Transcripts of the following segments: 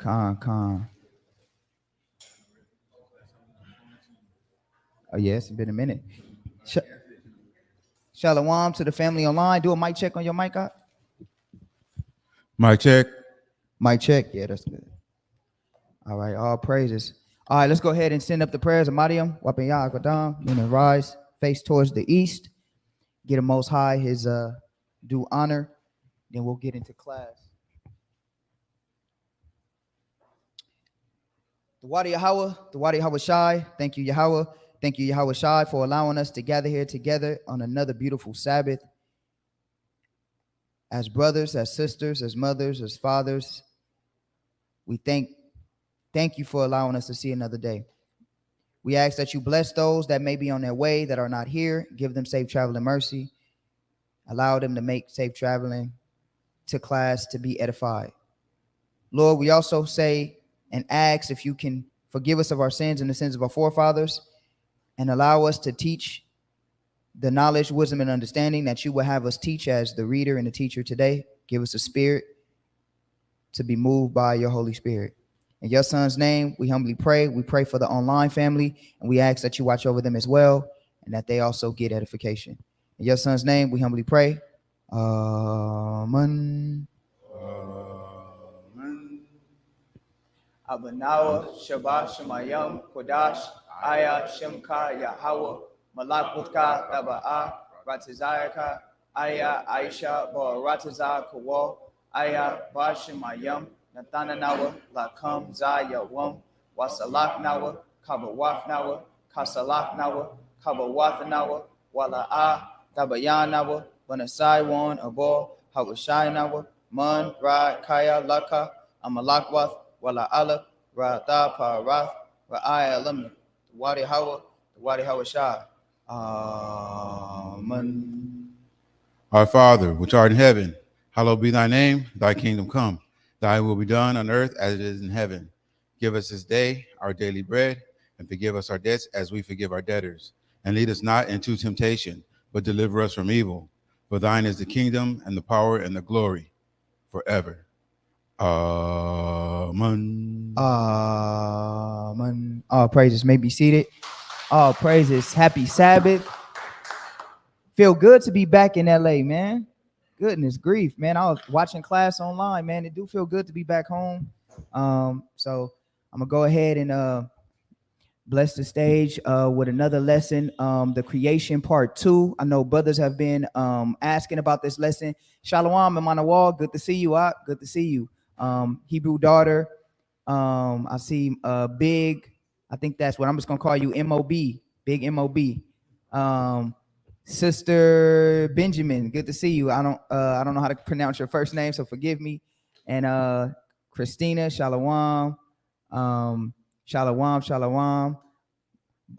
Con. Oh, yes, it's been a minute. Shalom to the family online. Do a mic check on your mic out. Mic check. Mic check. Yeah, that's good. All right, all praises. All right, let's go ahead and send up the prayers of Mariam. Wapin Ya Akadam. Meaning rise, face towards the east. Get him most high his due honor. Then we'll get into class. The Wadi Yahweh Shai. Thank you, Yahweh. Thank you, Yahweh Shai, for allowing us to gather here together on another beautiful Sabbath. As brothers, as sisters, as mothers, as fathers, we thank you for allowing us to see another day. We ask that you bless those that may be on their way that are not here. Give them safe travel and mercy. Allow them to make safe traveling to class to be edified. Lord, we also say and ask if you can forgive us of our sins and the sins of our forefathers and allow us to teach the knowledge, wisdom, and understanding that you will have us teach as the reader and the teacher today. Give us a spirit to be moved by your Holy Spirit. In your son's name, we humbly pray. We pray for the online family, and we ask that you watch over them as well and that they also get edification. In your son's name, we humbly pray. Amen. Abanawa, Shabbat, Shemayam, Kodash, Aya, Shemka, Yahweh, Malakutka, Taba'a, Ratizayaka, Aya, Aisha, Baratiza, Kawa, Aya, Bashemayam, Nathananawa, Lakam, Zayawam, Wasalak Nawa, Kabawaf Nawa, Kasalak Nawa, Kabawath Nawa, Wala'a, Tabayan Nawa, Banasai Wan, Abo, Hawashai Nawa, Man, Ra, Kaya, Laka, Amalakwath, Wala Allah, Ra'atha, Parath, Ra'aya Alam, Wadi Hawa, Wadi Hawa Shah. Amen. Our Father, which art in heaven, hallowed be thy name, thy kingdom come. Thy will be done on earth as it is in heaven. Give us this day our daily bread, and forgive us our debts as we forgive our debtors. And lead us not into temptation, but deliver us from evil. For thine is the kingdom, and the power, and the glory, forever. Amen. Amen. All praises. May be seated. All praises. Happy Sabbath. Feel good to be back in LA, man. Goodness grief, man. I was watching class online, man. It do feel good to be back home. So I'm gonna go ahead and bless the stage with another lesson, the creation part 2. I know brothers have been asking about this lesson. Shalom, Emmanuel. Good to see you. Good to see you. Hebrew daughter. I see Big. I think that's what I'm just gonna call you, MOB. Big MOB. Sister Benjamin. Good to see you. I don't know how to pronounce your first name, so forgive me. And Christina. Shalom. Shalom.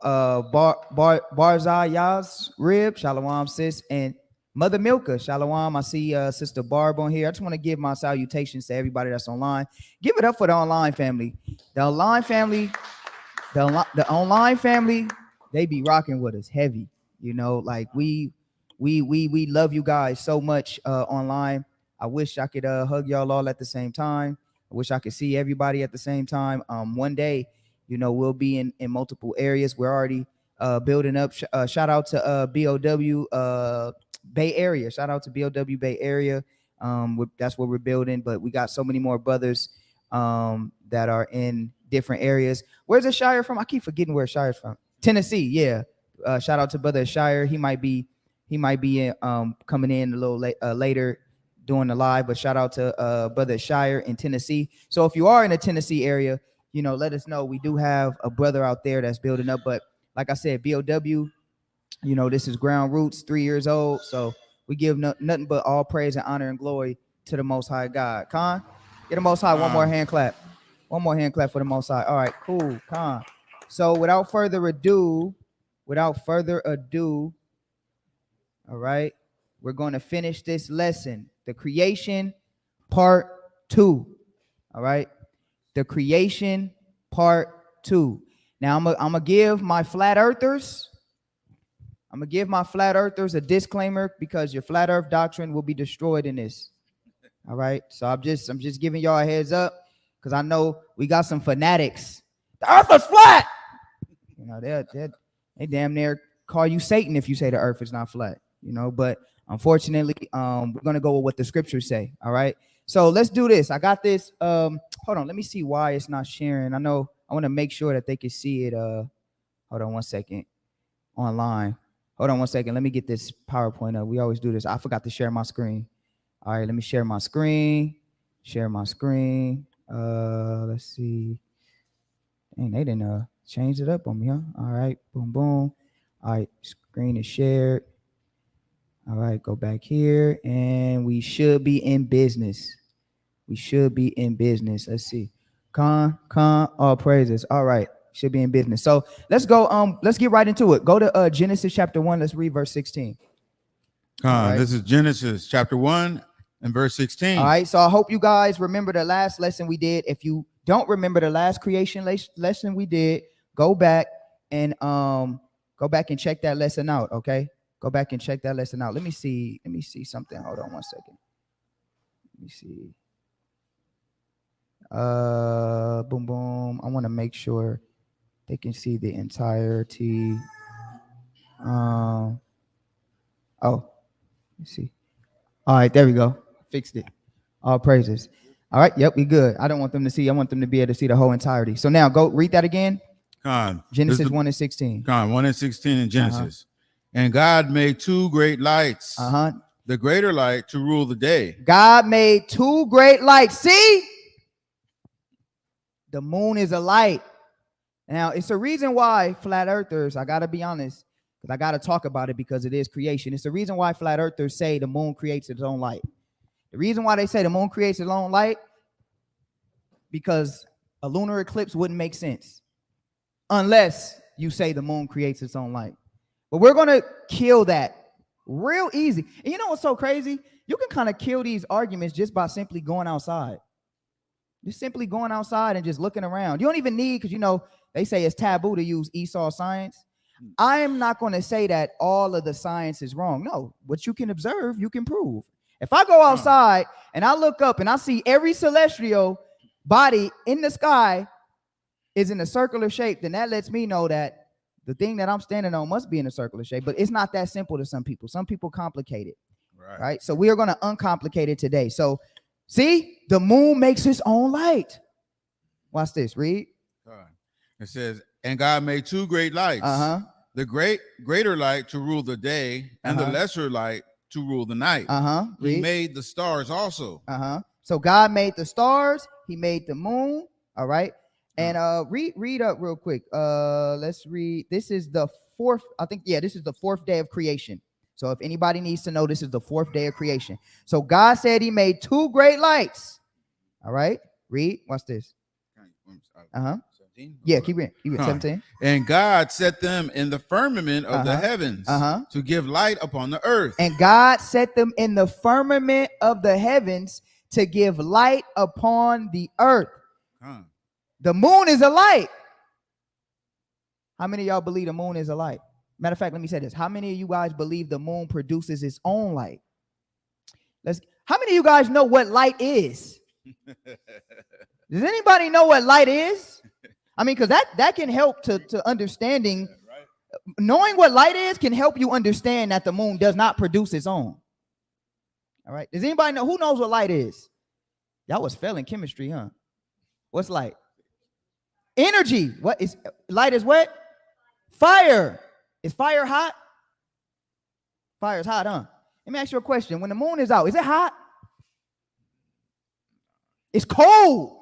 Barzah Yaz Rib. Shalom, sis. And Mother Milka, shalom. I see Sister Barb on here. I just want to give my salutations to everybody that's online. Give it up for the online family. The online family, they be rocking with us heavy. You know, like we love you guys so much online. I wish I could hug y'all all at the same time. I wish I could see everybody at the same time. One day, you know, we'll be in multiple areas. We're already building up. Shout out to BOW Bay Area. Shout out to BOW Bay Area. That's what we're building. But we got so many more brothers that are in different areas. Where's the Shire from? I keep forgetting where Shire's from. Tennessee. Yeah. Shout out to Brother Shire. He might be coming in a little later doing the live. But shout out to Brother Shire in Tennessee. So if you are in the Tennessee area, you know, let us know. We do have a brother out there that's building up. But like I said, BOW. You know, this is Ground Roots, 3 years old. So we give nothing but all praise and honor and glory to the Most High God. Khan, get the Most High one more hand clap. One more hand clap for the Most High. All right, cool, Khan. So without further ado, all right, we're going to finish this lesson, the creation part 2. All right, the creation part 2. Now I'm gonna give my flat earthers. I'm gonna give my flat earthers a disclaimer because your flat earth doctrine will be destroyed in this. All right. So I'm just giving y'all a heads up. because I know we got some fanatics. The earth is flat. You know, they damn near call you Satan if you say the earth is not flat, you know, but unfortunately, we're going to go with what the scriptures say. All right. So let's do this. I got this. Hold on. Let me see why it's not sharing. I want to make sure that they can see it. Hold on one second. Online. Hold on one second. Let me get this PowerPoint up. We always do this. I forgot to share my screen. All right. Let me share my screen. Share my screen. Let's see. Dang, they didn't change it up on me, huh? All right. Boom, boom. All right. Screen is shared. All right, go back here, and we should be in business. We should be in business. Let's see. All praises. All right, should be in business. So let's go. Let's get right into it. Go to Genesis chapter 1. Let's read verse 16. Right. This is Genesis chapter 1 and verse 16. All right. So I hope you guys remember the last lesson we did. If you don't remember the last creation lesson we did, go back and check that lesson out. Okay. Go back and check that lesson out. Let me see something. Hold on one second. Let me see. Boom, boom. I want to make sure they can see the entirety. Let's see. All right, there we go. Fixed it. All praises. All right, yep, we good. I don't want them to see. I want them to be able to see the whole entirety. So now go read that again. Genesis 1 and 16. 1 and 16 in Genesis. And God made two great lights. The greater light to rule the day. God made two great lights. See? The moon is a light. Now, it's a reason why flat earthers, I got to be honest, because I got to talk about it because it is creation. It's the reason why flat earthers say the moon creates its own light. The reason why they say the moon creates its own light, because a lunar eclipse wouldn't make sense unless you say the moon creates its own light. But we're going to kill that real easy. And you know what's so crazy? You can kind of kill these arguments just by simply going outside. Just simply going outside and just looking around. You don't even need, because, you know, they say it's taboo to use Esau science. I am not going to say that all of the science is wrong. No, what you can observe, you can prove. If I go outside and I look up and I see every celestial body in the sky is in a circular shape, then that lets me know that the thing that I'm standing on must be in a circular shape. But it's not that simple to some people. Some people complicate it. Right? So we are going to uncomplicate it today. So see, the moon makes its own light. Watch this. Read. It says, and God made two great lights. The greater light to rule the day, and the lesser light to rule the night. He made the stars also. So God made the stars. He made the moon. All right. And read up real quick. Let's read. This is the fourth. I think, yeah, this is the fourth day of creation. So if anybody needs to know, this is the fourth day of creation. So God said he made two great lights. All right. Read. Watch this. 17? Yeah, keep reading. 17. And God set them in the firmament of the heavens to give light upon the earth. And God set them in the firmament of the heavens to give light upon the earth. The moon is a light. How many of y'all believe the moon is a light? Matter of fact, let me say this. How many of you guys believe the moon produces its own light? How many of you guys know what light is? Does anybody know what light is? I mean, because that can help to understanding. Knowing what light is can help you understand that the moon does not produce its own. All right. Does anybody know? Who knows what light is? Y'all was failing chemistry, huh? What's light? Energy. What is light? Is what? Fire. Is fire hot? Fire's hot, huh? Let me ask you a question. When the moon is out, is it hot? It's cold.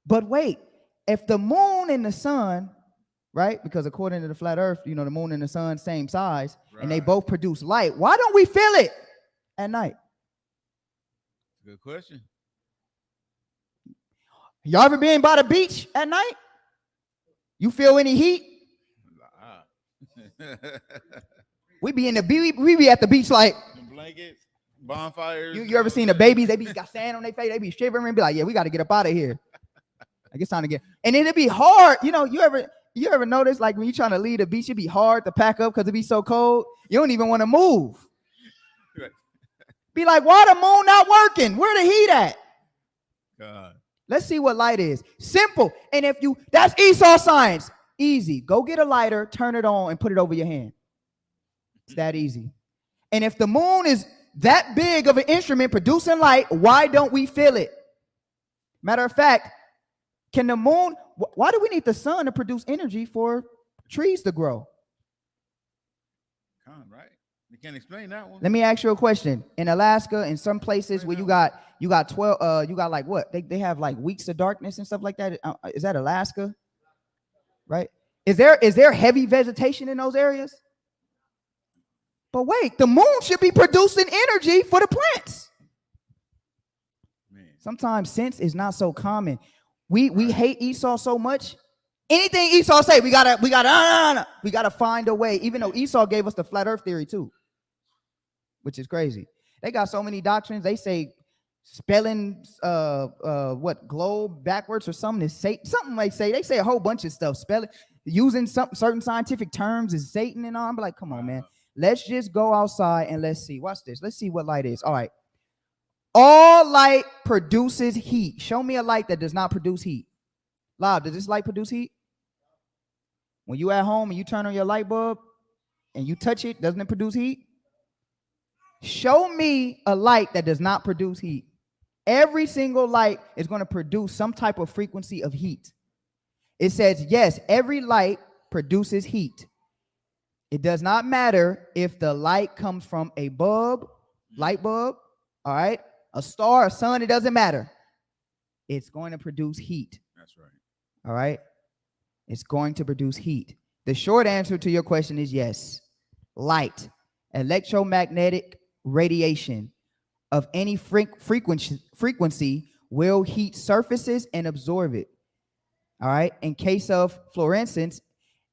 But wait, if the moon and the sun, right? Because according to the flat earth, you know, the moon and the sun, same size, and they both produce light. Why don't we feel it at night? Good question. Y'all ever been by the beach at night? You feel any heat? We be at the beach like blankets, bonfires. You ever seen the babies? They got sand on their face. They be shivering and be like, yeah, we got to get up out of here. Like it's time to get. And then it'd be hard. You know, you ever notice like when you're trying to leave the beach, it'd be hard to pack up because it'd be so cold. You don't even want to move. Be like, why the moon not working? Where the heat at? Let's see what light is. Simple. And if you, that's Esau science. Easy. Go get a lighter, turn it on, and put it over your hand. It's that easy. And if the moon is that big of an instrument producing light, why don't we feel it? Matter of fact, can the moon, why do we need the sun to produce energy for trees to grow? Right? You can't explain that one. Let me ask you a question. In Alaska, in some places where you got 12, you got like what? They have like weeks of darkness and stuff like that. Is that Alaska? Right? Is there heavy vegetation in those areas? But wait, the moon should be producing energy for the plants. Man. Sometimes sense is not so common. We hate Esau so much. Anything Esau say, we gotta find a way. Even though Esau gave us the flat earth theory too, which is crazy. They got so many doctrines. They say spelling what globe backwards or something is Satan. Something they say a whole bunch of stuff. Spelling using some certain scientific terms is Satan and all. I'm like, come on, man. Let's just go outside and let's see. Watch this. Let's see what light is. All right. All light produces heat. Show me a light that does not produce heat. Lob, does this light produce heat? When you at home and you turn on your light bulb and you touch it, doesn't it produce heat? Show me a light that does not produce heat. Every single light is going to produce some type of frequency of heat. It says, yes, every light produces heat. It does not matter if the light comes from a bulb, light bulb, all right, a star, a sun, it doesn't matter. It's going to produce heat. That's right. All right. It's going to produce heat. The short answer to your question is yes. Light, electromagnetic radiation of any frequency will heat surfaces and absorb it. All right. In case of fluorescence,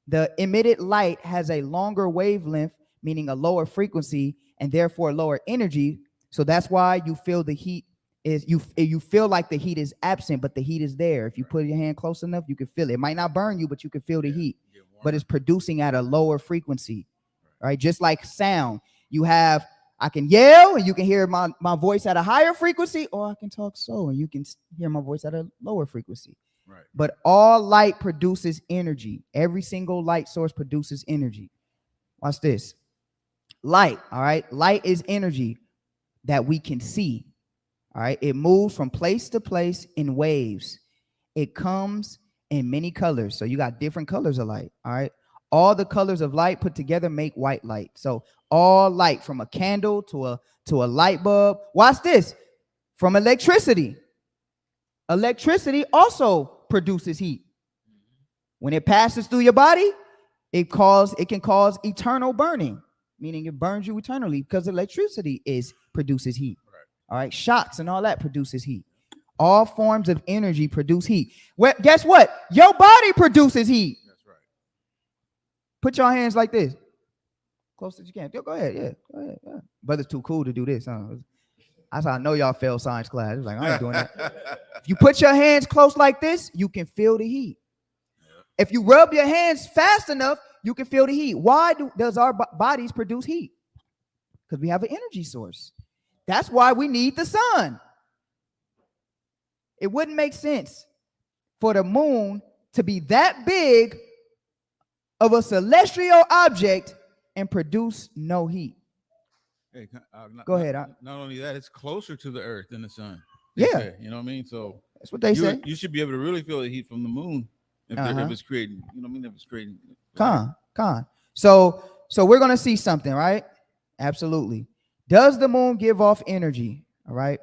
the emitted light has a longer wavelength, meaning a lower frequency and therefore lower energy. So that's why you feel the heat is you feel like the heat is absent, but the heat is there. If you put your hand close enough, you can feel it. It might not burn you, but you can feel the heat. But it's producing at a lower frequency. Right? Just like sound. I can yell and you can hear my voice at a higher frequency, or I can talk slow and you can hear my voice at a lower frequency. Right. But all light produces energy. Every single light source produces energy. Watch this. Light, all right? Light is energy that we can see. All right? It moves from place to place in waves. It comes in many colors. So you got different colors of light, all right? All the colors of light put together make white light. So all light, from a candle to a light bulb. Watch this. From electricity. Electricity also produces heat. When it passes through your body, it can cause eternal burning, meaning it burns you eternally because electricity produces heat. Right. All right, shocks and all that produces heat. All forms of energy produce heat. Well, guess what? Your body produces heat. That's right. Put your hands like this, close as you can. Go ahead, yeah, go ahead. Yeah. Brother's too cool to do this, huh? That's how I know y'all failed science class. It's like, I ain't doing that. If you put your hands close like this, you can feel the heat. If you rub your hands fast enough, you can feel the heat. Why does our bodies produce heat? Because we have an energy source. That's why we need the sun. It wouldn't make sense for the moon to be that big of a celestial object and produce no heat. Hey, go ahead. Not only that, it's closer to the earth than the sun. Yeah. Say, you know what I mean? So that's what they say. You should be able to really feel the heat from the moon if it's creating, you know what I mean? If it's creating. Con. So we're going to see something, right? Absolutely. Does the moon give off energy? All right.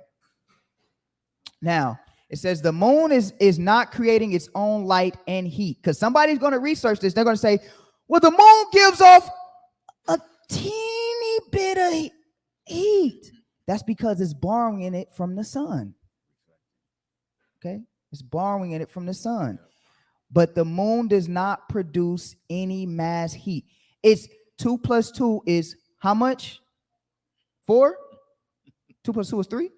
Now, it says the moon is not creating its own light and heat, because somebody's going to research this. They're going to say, well, the moon gives off a teeny bit of heat. That's because it's borrowing it from the sun. Okay? It's borrowing it from the sun. But the moon does not produce any mass heat. It's 2 + 2 is how much? 4? 2 + 2 is 3?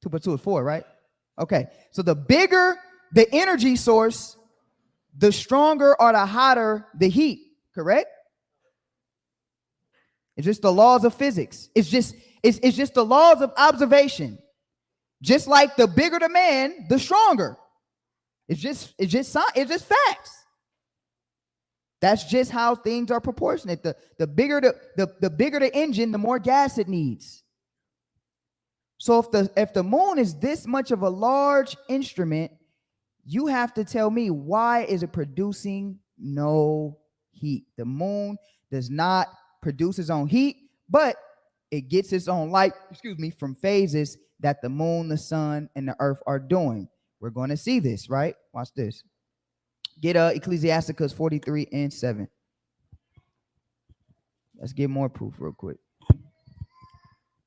2 + 2 is 4, right? Okay. So the bigger the energy source, the stronger or the hotter the heat, correct? It's just the laws of physics. It's just the laws of observation. Just like the bigger the man, the stronger. It's just facts. That's just how things are proportionate. The bigger the bigger the engine, the more gas it needs. So if the moon is this much of a large instrument, you have to tell me, why is it producing no heat? The moon does not produce its own heat, but it gets its own light, from phases that the moon, the sun, and the earth are doing. We're going to see this, right? Watch this. Get Ecclesiasticus 43:7. Let's get more proof real quick.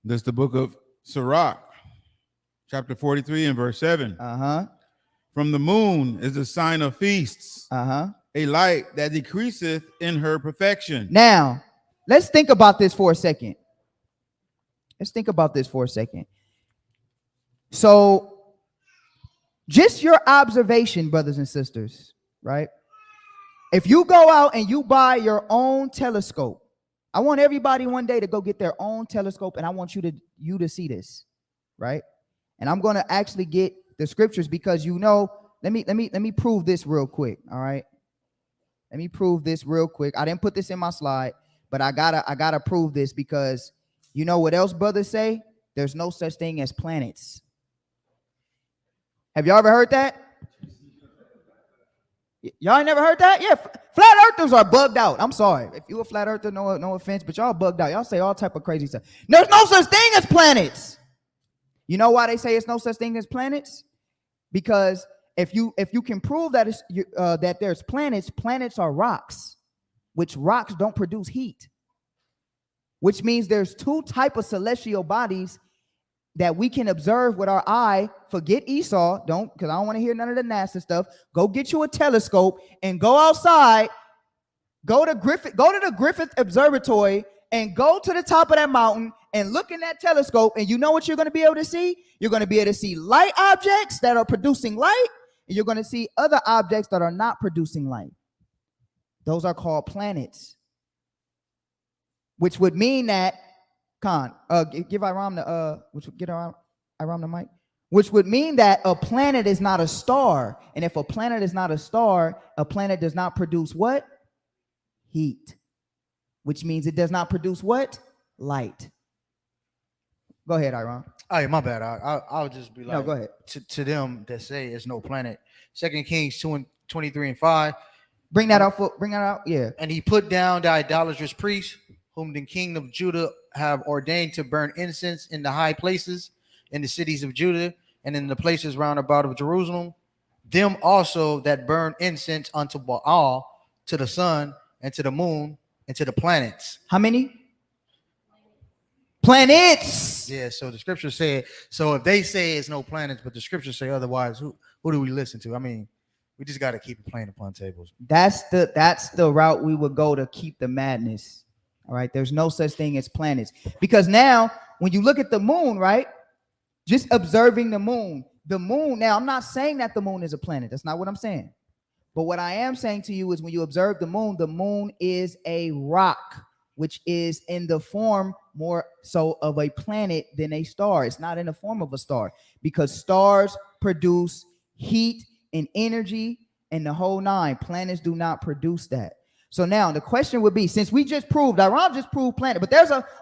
This is the book of Sirach, chapter 43 and verse 7. From the moon is a sign of feasts, a light that decreaseth in her perfection. Now, let's think about this for a second. So, just your observation, brothers and sisters, right? If you go out and you buy your own telescope, I want everybody one day to go get their own telescope, and I want you to see this, right? And I'm going to actually get the scriptures, because let me prove this real quick. All right. Let me prove this real quick. I didn't put this in my slide, but I gotta prove this, because you know what else brothers say? There's no such thing as planets. Have y'all ever heard that? Y'all ain't never heard that? Yeah, flat earthers are bugged out. I'm sorry. If you a flat earther, no offense, but y'all bugged out. Y'all say all type of crazy stuff. There's no such thing as planets. You know why they say it's no such thing as planets? Because if you can prove that that there's planets are rocks, which rocks don't produce heat, which means there's two types of celestial bodies that we can observe with our eye. Forget Esau, because I don't want to hear none of the NASA stuff. Go get you a telescope and go outside. Go to the Griffith Observatory and go to the top of that mountain and look in that telescope, and you know what you're going to be able to see? You're going to be able to see light objects that are producing light, and you're going to see other objects that are not producing light. Those are called planets, which would mean that give Iram the mic. Which would mean that a planet is not a star, and if a planet is not a star, a planet does not produce what? Heat, which means it does not produce what? Light. Go ahead, Iram. Oh, yeah, my bad. I'll just be like, no, go ahead. To them that say it's no planet. 2 Kings 2:23-5. Bring that out. Yeah. And he put down the idolatrous priests, whom the king of Judah have ordained to burn incense in the high places, in the cities of Judah, and in the places round about of Jerusalem. Them also that burn incense unto Baal, to the sun, and to the moon, and to the planets. How many? Planets. Yeah, so the scriptures say, so if they say it's no planets, but the scriptures say otherwise, who do we listen to? I mean, we just got to keep it playing upon tables. That's the route we would go to keep the madness. All right. There's no such thing as planets, because now when you look at the moon, right, just observing the moon, now I'm not saying that the moon is a planet. That's not what I'm saying. But what I am saying to you is, when you observe the moon is a rock, which is in the form more so of a planet than a star. It's not in the form of a star, because stars produce heat and energy and the whole nine. Planets do not produce that. So now the question would be, since we just proved, Iram just proved planet, but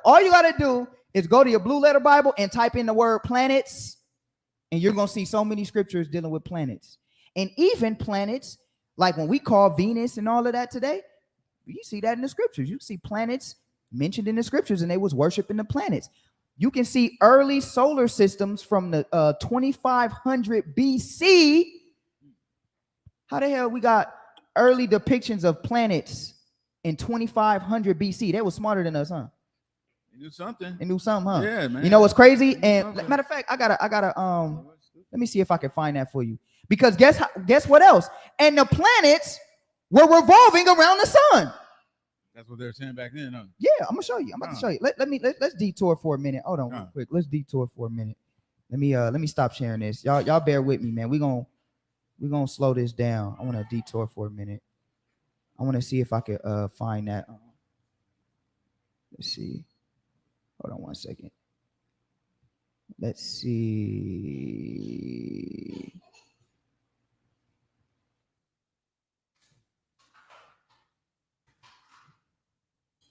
all you got to do is go to your blue letter Bible and type in the word planets, and you're going to see so many scriptures dealing with planets. And even planets, like when we call Venus and all of that today, you see that in the scriptures. You see planets mentioned in the scriptures, and they was worshiping the planets. You can see early solar systems from the 2500 BC. How the hell we got early depictions of planets in 2500 BC? They were smarter than us, huh? They knew something, huh? Yeah, man. You know what's crazy? And matter of fact, I gotta let me see if I can find that for you. Because guess what else? And the planets were revolving around the sun. That's what they were saying back then, huh? Yeah, I'm gonna show you. I'm about to show you. Let's detour for a minute. Hold on, real quick. Let's detour for a minute. Let me stop sharing this. Y'all bear with me, man. We're gonna slow this down. I want to detour for a minute. I want to see if I could find that. Let's see. Hold on one second. Let's see.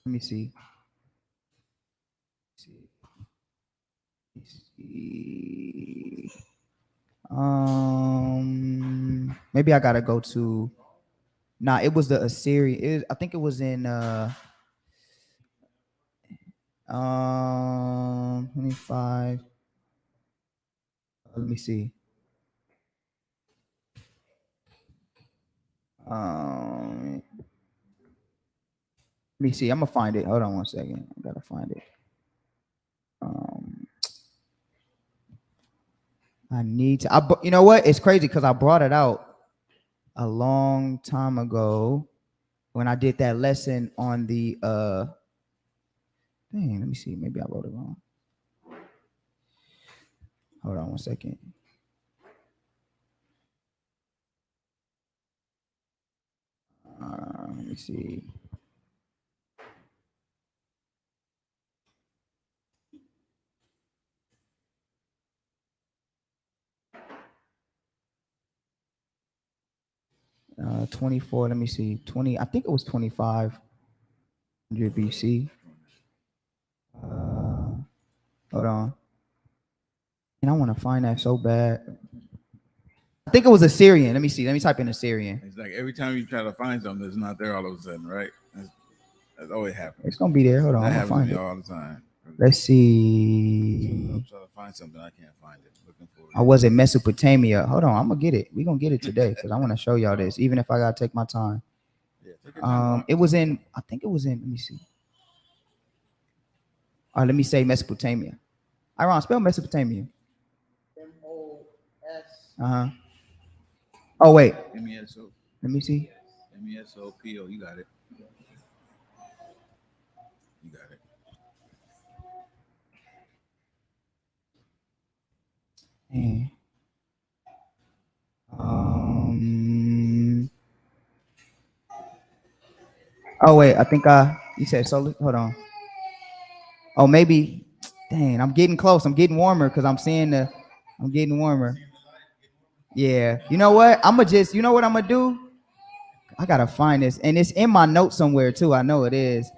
Let me see. Maybe I gotta go to. Nah, it was the Assyrian. I think it was in 25. Let me see. Let me see. I'm gonna find it. Hold on one second. I gotta find it. I need to. You know what? It's crazy because I brought it out a long time ago when I did that lesson on the. Dang. Let me see. Maybe I wrote it wrong. Hold on one second. Let me see. Uh, 24. Let me see. 20. I think it was 2500 BC. Hold on. And I want to find that so bad. I think it was Assyrian. Let me see. Let me type in Assyrian. It's like every time you try to find something, it's not there all of a sudden, right? That's always happens. It's gonna be there. Hold on. That I'm happens gonna to find me it. all the time. Let's see. I'm trying to find something, I can't find it. Looking for it. I was in Mesopotamia. Hold on. I'm gonna get it. We're gonna get it today because I want to show y'all this, even if I gotta take my time. Yeah, take your time. It was in. I think it was in. Let me see. All right. Let me say Mesopotamia. Iron, spell Mesopotamia. M-O-S. Oh wait. M-E-S-O. Let me see. M-E-S-O-P-O. You got it. You got it. Man. Oh wait. I think you said solar. Hold on. Oh maybe. Dang. I'm getting close. I'm getting warmer because I'm seeing the. I'm getting warmer. Yeah. You know what? I'm gonna just. You know what I'm gonna do? I gotta find this, and it's in my notes somewhere too. I know it is.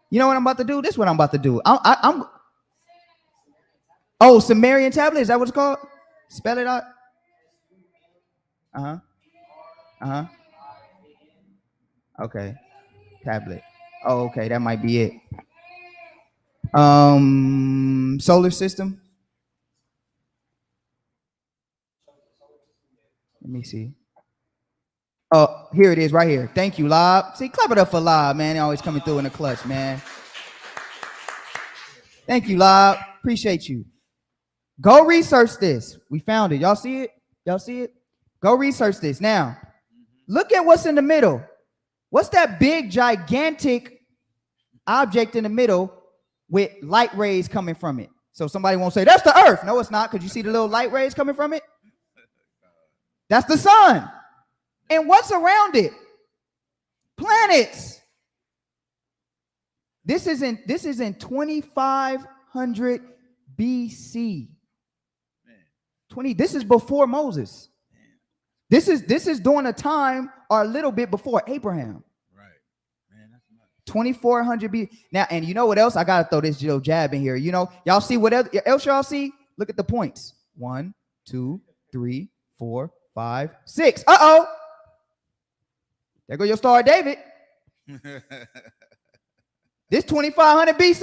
You know what I'm about to do? This is what I'm about to do. I'm Oh, Sumerian tablet. Is that what it's called? Spell it out. Okay. Tablet. Oh, okay. That might be it. Solar system. Let me see. Oh, here it is right here. Thank you, Lob. See, clap it up for Lob, man. They're always coming through in the clutch, man. Thank you, Lob. Appreciate you. Go research this. We found it. Y'all see it? Y'all see it? Go research this. Now, look at what's in the middle. What's that big, gigantic object in the middle with light rays coming from it? So somebody won't say, that's the earth. No, it's not, because you see the little light rays coming from it? That's the sun. And what's around it? Planets. This is in 2500 BC. 20. This is before Moses. This is during a time or a little bit before Abraham. Right. Man, that's nuts. 2400 BC. Now, and you know what else? I gotta throw this little jab in here. You know, y'all see what else y'all see? Look at the points. 1, 2, 3, 4, 5, 6. Uh-oh. There go your Star of David. This 2500 BC.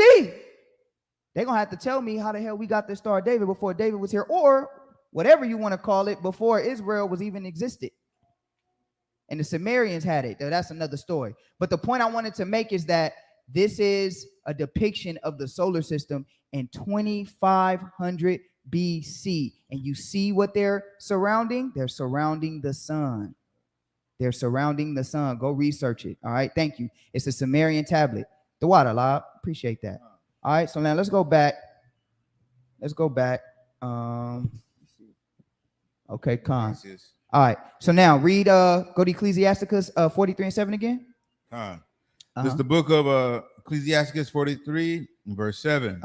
They're going to have to tell me how the hell we got this Star of David before David was here, or whatever you want to call it, before Israel was even existed. And the Sumerians had it. That's another story. But the point I wanted to make is that this is a depiction of the solar system in 2500 BC. And you see what they're surrounding? They're surrounding the sun. They're surrounding the sun. Go research it. All right. Thank you. It's a Sumerian tablet. The water, Lob. Appreciate that. All right. So now let's go back. Let's go back. Okay, Khan. All right. So now read go to Ecclesiasticus 43 and 7 again. This is the book of Ecclesiasticus 43, verse 7.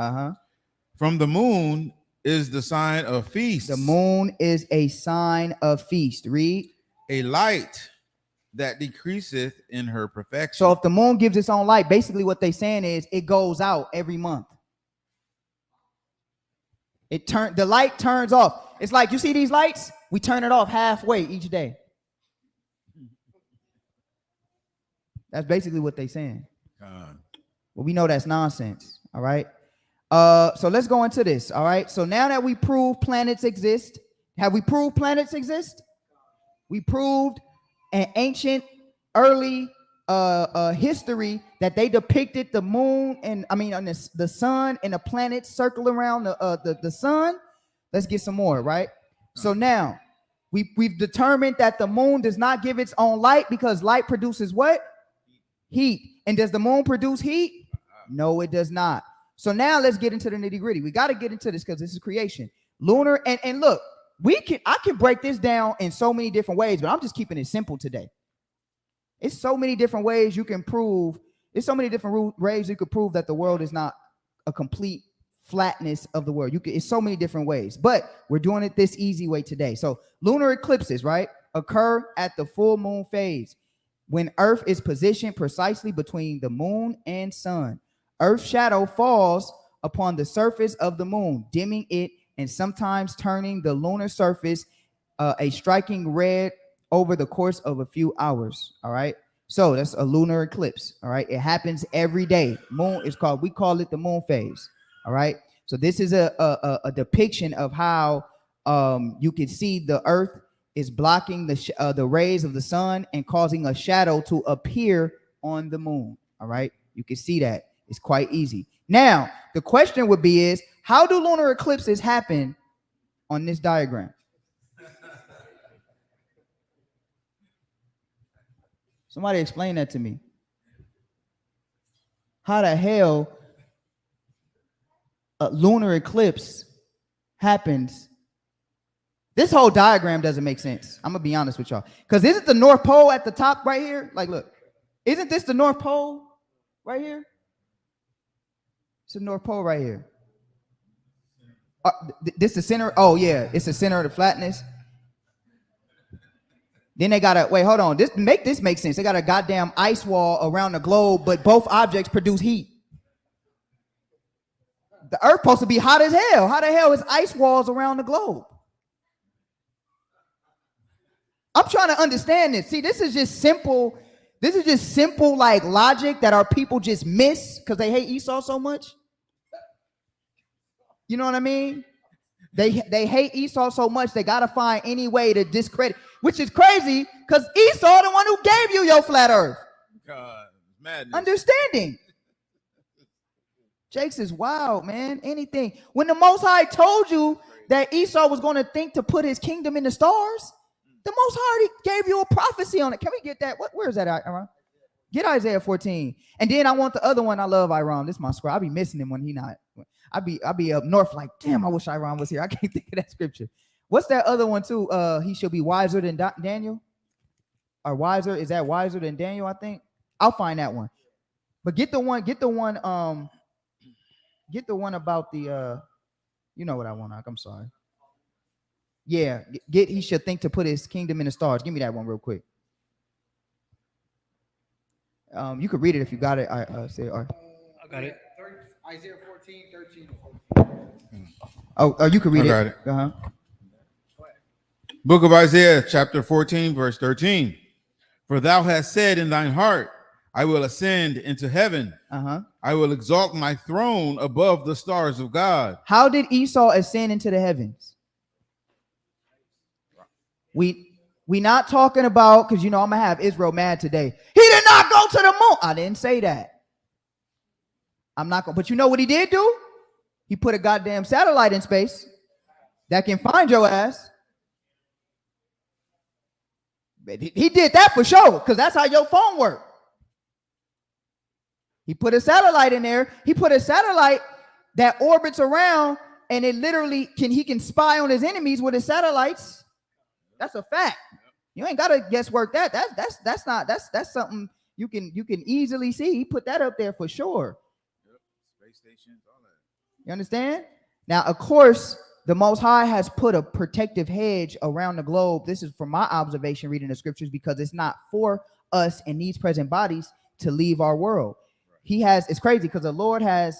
From the moon is the sign of feast. The moon is a sign of feast. Read. A light that decreaseth in her perfection. So if the moon gives its own light, basically what they're saying is it goes out every month. The light turns off. It's like, you see these lights? We turn it off halfway each day. That's basically what they're saying. Well, we know that's nonsense. All right. So let's go into this. All right. So now that we proved planets exist, have we proved planets exist? We proved an ancient, early history that they depicted the moon and the sun and the planets circle around the sun. Let's get some more, right? So now we've determined that the moon does not give its own light because light produces what? Heat. And does the moon produce heat? No, it does not. So now let's get into the nitty-gritty. We got to get into this because this is creation. Lunar, and look, I can break this down in so many different ways, but I'm just keeping it simple today. It's so many different ways you can prove. It's so many different ways you could prove that the world is not a complete flatness of the world. It's so many different ways, but we're doing it this easy way today. So lunar eclipses, right, occur at the full moon phase when Earth is positioned precisely between the moon and sun. Earth's shadow falls upon the surface of the moon, dimming it and sometimes turning the lunar surface a striking red over the course of a few hours. All right. So that's a lunar eclipse. All right. It happens every day. We call it the moon phase. All right. So this is a depiction of how you can see the Earth is blocking the rays of the sun and causing a shadow to appear on the moon. All right. You can see that. It's quite easy. Now, the question would be is, how do lunar eclipses happen on this diagram? Somebody explain that to me. How the hell a lunar eclipse happens? This whole diagram doesn't make sense. I'm going to be honest with y'all. Because isn't the North Pole at the top right here? Like, look. Isn't this the North Pole right here? It's the North Pole right here. This the center? Oh, yeah. It's the center of the flatness. Then they got wait, hold on. This make sense. They got a goddamn ice wall around the globe, but both objects produce heat. The Earth supposed to be hot as hell. How the hell is ice walls around the globe? I'm trying to understand this. See, this is just simple like logic that our people just miss because they hate Esau so much. You know what I mean? They hate Esau so much they gotta find any way to discredit, which is crazy because Esau the one who gave you your flat earth. God, madness. Understanding. Jakes is wild, man. Anything. When the Most High told you that Esau was going to think to put his kingdom in the stars, the Most High already gave you a prophecy on it. Can we get that? Where is that, Iran? Get Isaiah 14. And then I want the other one. I love Iran. This is my square. I'll be missing him when he not. I'll be up north like, damn, I wish Iran was here. I can't think of that scripture. What's that other one too? He shall be wiser than Daniel. Or wiser. Is that wiser than Daniel, I think? I'll find that one. But get the one about the you know what I want. I'm sorry. Yeah, he should think to put his kingdom in the stars. Give me that one real quick. You could read it if you got it. I got it. Isaiah 14, 13 Oh, you could read I got it. it. Book of Isaiah, chapter 14, verse 13. For thou hast said in thine heart, I will ascend into heaven. I will exalt my throne above the stars of God. How did Esau ascend into the heavens? We not talking about, because I'm gonna have Israel mad today. He did not go to the moon. I didn't say that. I'm not gonna, but you know what he did do? He put a goddamn satellite in space that can find your ass. But he did that for sure, because that's how your phone works. He put a satellite in there. He put a satellite that orbits around, and it literally he can spy on his enemies with his satellites. That's a fact. You ain't gotta guesswork that. That's something you can easily see. He put that up there for sure. Space stations, all that. You understand? Now, of course, the Most High has put a protective hedge around the globe. This is from my observation reading the scriptures, because it's not for us in these present bodies to leave our world. He has, it's crazy because the Lord has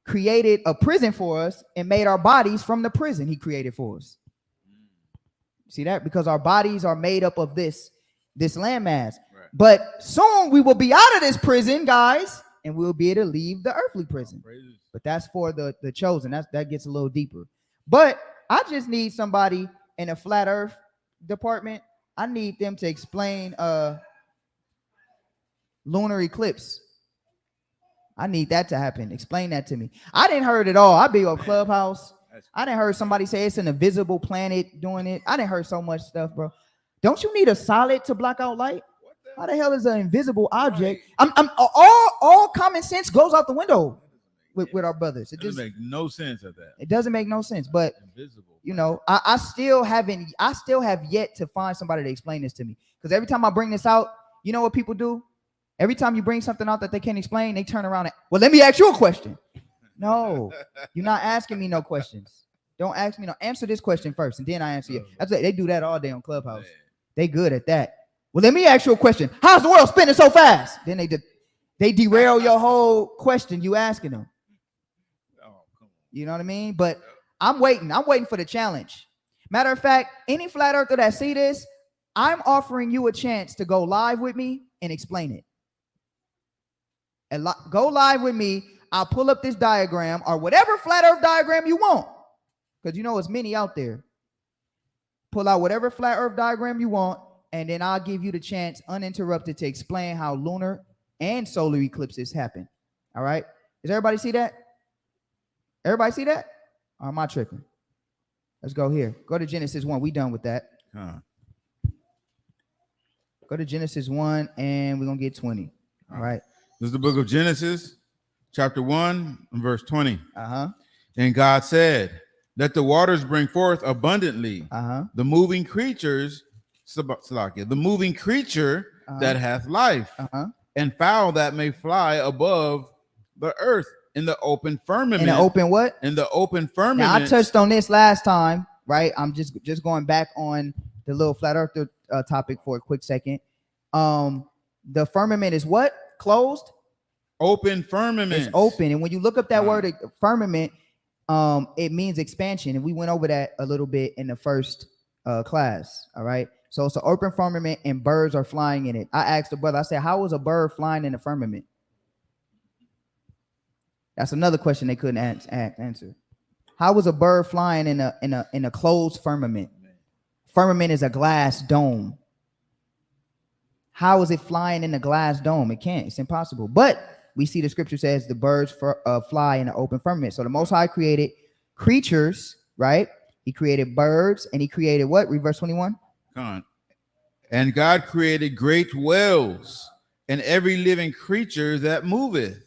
created a prison for us and made our bodies from the prison he created for us. See that? Because our bodies are made up of this landmass. Right. But soon we will be out of this prison, guys, and we'll be able to leave the earthly prison. But that's for the chosen. That gets a little deeper. But I just need somebody in a flat earth department. I need them to explain lunar eclipse. I need that to happen. Explain that to me. I didn't heard it all. I be on Clubhouse. I didn't heard somebody say it's an invisible planet doing it. I didn't heard so much stuff, bro. Don't you need a solid to block out light? How the hell is an invisible object? All common sense goes out the window with our brothers. It doesn't make no sense of that. It doesn't make no sense. But invisible, you know, I still have yet to find somebody to explain this to me. Because every time I bring this out, you know what people do? Every time you bring something out that they can't explain, they turn around and, well, let me ask you a question. No, you're not asking me no questions. Don't ask me no. Answer this question first, and then I answer you. That's it. They do that all day on Clubhouse. They good at that. Well, let me ask you a question. How's the world spinning so fast? Then they derail your whole question you asking them. You know what I mean? But I'm waiting. I'm waiting for the challenge. Matter of fact, any flat earther that see this, I'm offering you a chance to go live with me and explain it. And go live with me. I'll pull up this diagram or whatever flat earth diagram you want, because you know it's many out there. Pull out whatever flat earth diagram you want, and then I'll give you the chance uninterrupted to explain how lunar and solar eclipses happen. All right? Does everybody see that? Everybody see that? Or am I tripping? Let's go here. Go to Genesis 1. We done with that. Go to Genesis 1, and we're going to get 20. All right? This is the book of Genesis, chapter 1, and verse 20. And God said, let the waters bring forth abundantly the moving creatures, the moving creature that hath life, and fowl that may fly above the earth in the open firmament. In the open what? In the open firmament. Now, I touched on this last time, right? I'm just going back on the little flat earth topic for a quick second. The firmament is what? Closed? Open firmament. It's open. And when you look up that word firmament, it means expansion. And we went over that a little bit in the first class. All right. So it's an open firmament and birds are flying in it. I asked the brother, I said, how was a bird flying in the firmament? That's another question they couldn't answer. How was a bird flying in a closed firmament? Firmament is a glass dome. How is it flying in a glass dome? It can't. It's impossible. But we see the scripture says the birds fly in an open firmament. So the Most High created creatures, right? He created birds, and he created what? Read verse 21. And God created great whales and every living creature that moveth,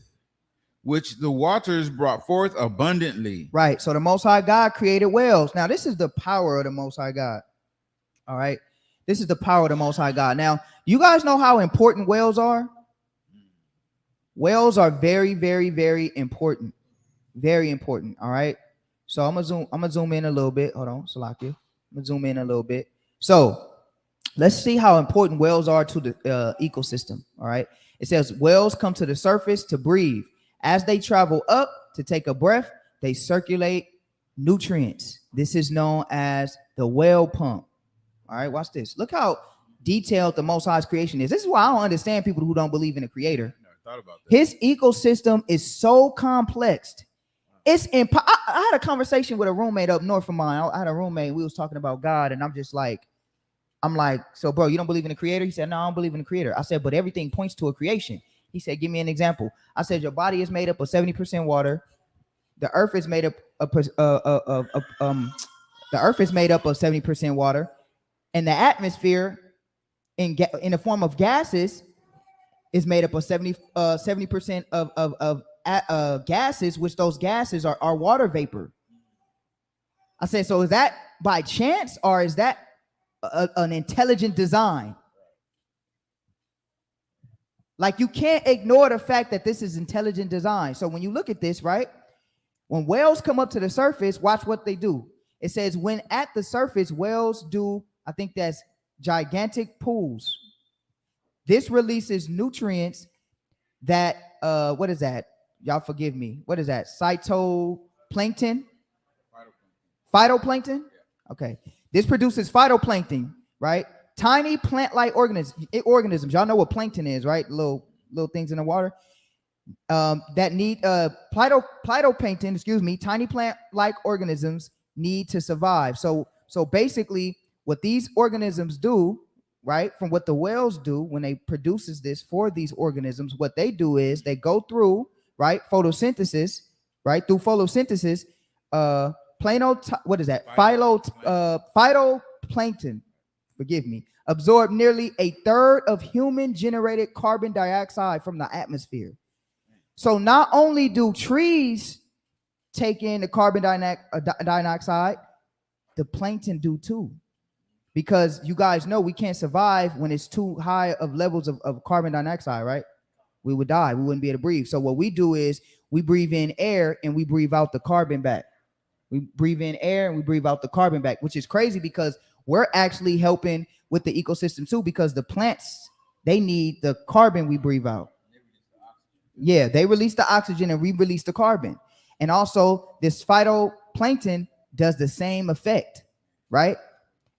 which the waters brought forth abundantly. Right. So the Most High God created whales. Now, this is the power of the Most High God. All right. This is the power of the Most High God. Now, you guys know how important whales are? Whales are very, very, very important. Very important. All right. So I'm gonna zoom in a little bit. Hold on, Salakia. I'm gonna zoom in a little bit. So let's see how important whales are to the ecosystem. All right. It says whales come to the surface to breathe. As they travel up to take a breath, they circulate nutrients. This is known as the whale pump. All right, watch this. Look how detailed the Most High's creation is. This is why I don't understand people who don't believe in the Creator. Thought about that. His ecosystem is so complex. It's I had a conversation with a roommate up north of mine. I had a roommate. We was talking about God, and I'm like, so bro, you don't believe in the Creator? He said, no, I don't believe in the Creator. I said, but everything points to a creation. He said, give me an example. I said, your body is made up of 70% water. The earth is made up of 70% water. And the atmosphere in the form of gases is made up of 70% of gases, which those gases are water vapor. I said, so is that by chance or is that an intelligent design? Like, you can't ignore the fact that this is intelligent design. So when you look at this, right, When whales come up to the surface, watch what they do. It says when at the surface, whales do, I think that's gigantic pools. This releases nutrients that, what is that? Y'all forgive me. What is that? Phytoplankton? Phytoplankton? Okay. This produces phytoplankton, right? Tiny plant-like organisms. Y'all know what plankton is, right? Little things in the water. That need phytoplankton, excuse me, tiny plant-like organisms need to survive. So basically what these organisms do, right, from what the whales do when they produces this for these organisms, what they do is they go through, right, photosynthesis, right, through photosynthesis, phytoplankton, forgive me, absorb nearly a third of human generated carbon dioxide from the atmosphere. So not only do trees take in the carbon dioxide, the plankton do too. Because you guys know we can't survive when it's too high of levels of carbon dioxide, right? We would die. We wouldn't be able to breathe. So what we do is we breathe in air and we breathe out the carbon back. We breathe in air and we breathe out the carbon back, which is crazy because we're actually helping with the ecosystem too, because the plants, they need the carbon we breathe out. Yeah, they release the oxygen and we release the carbon. And also this phytoplankton does the same effect, right?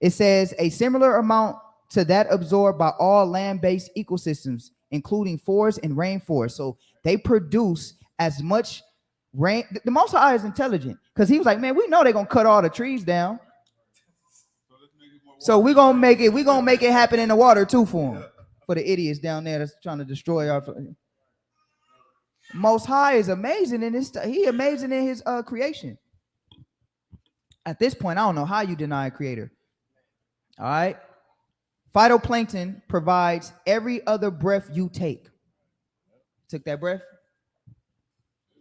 It says a similar amount to that absorbed by all land-based ecosystems, including forests and rainforests. So they produce as much rain. The Most High is intelligent because he was like, man, we know they're gonna cut all the trees down. So we're gonna make it happen in the water too for them. For the idiots down there that's trying to destroy our Most High is amazing in his amazing in his creation. At this point, I don't know how you deny a creator. All right. Phytoplankton provides every other breath you take. Took that breath?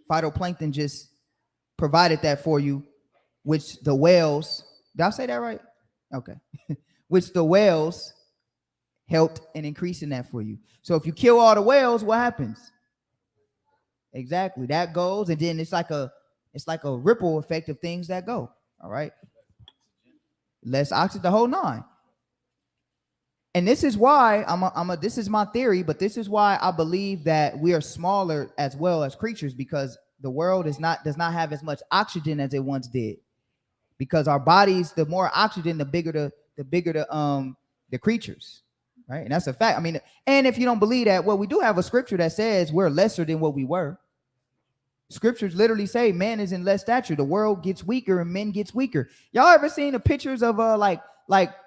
Phytoplankton just provided that for you, which the whales, did I say that right? Okay. Which the whales helped in increasing that for you. So if you kill all the whales, what happens? Exactly. That goes, and then it's like a ripple effect of things that go. All right. Less oxygen, the whole nine. And this is why this is my theory, but this is why I believe that we are smaller as well as creatures, because the world does not have as much oxygen as it once did. Because our bodies, the more oxygen, the bigger the creatures, right? And that's a fact. I mean, and if you don't believe that, well, we do have a scripture that says we're lesser than what we were. Scriptures literally say man is in less stature. The world gets weaker and men gets weaker. Y'all ever seen the pictures of like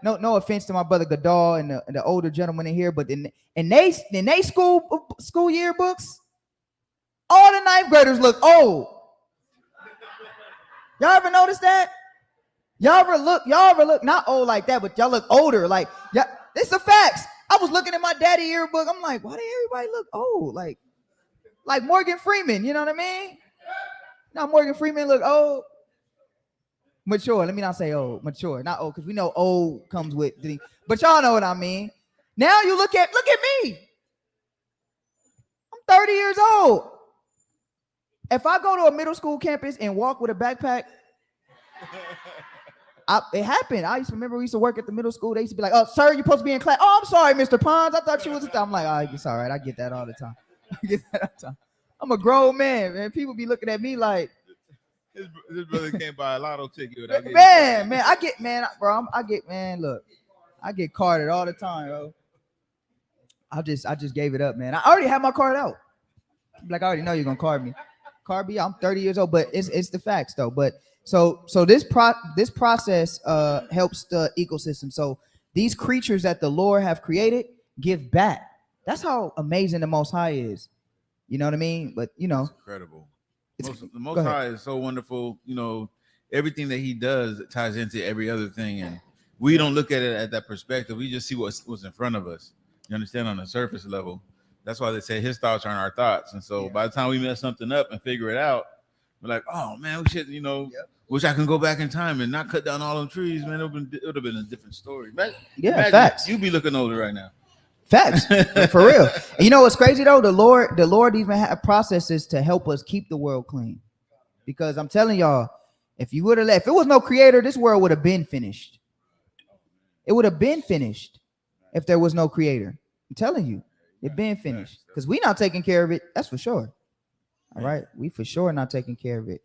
no offense to my brother Gadal and the older gentleman in here, but in they school yearbooks, all the ninth graders look old. Y'all ever notice that? Y'all ever look not old like that, but y'all look older. Like, yeah, it's the facts. I was looking at my daddy yearbook. I'm like, why do everybody look old? Like Morgan Freeman, you know what I mean? Now Morgan Freeman look old. Mature. Let me not say old. Mature, not old, because we know old comes with but y'all know what I mean. Now you look at me. I'm 30 years old. If I go to a middle school campus and walk with a backpack, it happened. I used to remember we used to work at the middle school. They used to be like, "Oh, sir, you're supposed to be in class." "Oh, I'm sorry, Mr. Pons. I thought you was." I'm like, "Oh, it's all right. I get that all the time. I'm a grown man. People be looking at me like, This brother can't buy a lotto ticket without getting look, I get carded all the time, bro. I just gave it up, man. I already have my card out. Like, I already know you're gonna card me. Card me. I'm 30 years old, but it's the facts though. But so this process helps the ecosystem. So these creatures that the Lord have created give back. That's how amazing the Most High is. You know what I mean? But you know, it's incredible. The Most High is so wonderful. You know, everything that He does ties into every other thing, and we don't look at it at that perspective. We just see what's in front of us. You understand, on the surface level. That's why they say His thoughts aren't our thoughts. And so by the time we mess something up and figure it out, we're like, oh man, we should, wish I can go back in time and not cut down all them trees, man. It would have been a different story. Right? Yeah, facts. You'd be looking older right now. Facts. For real. And you know what's crazy though? The Lord even have processes to help us keep the world clean. Because I'm telling y'all, if you would have left, if it was no creator, this world would have been finished. It would have been finished if there was no creator. I'm telling you, it been finished. Because we not taking care of it. That's for sure. All right, we for sure not taking care of it.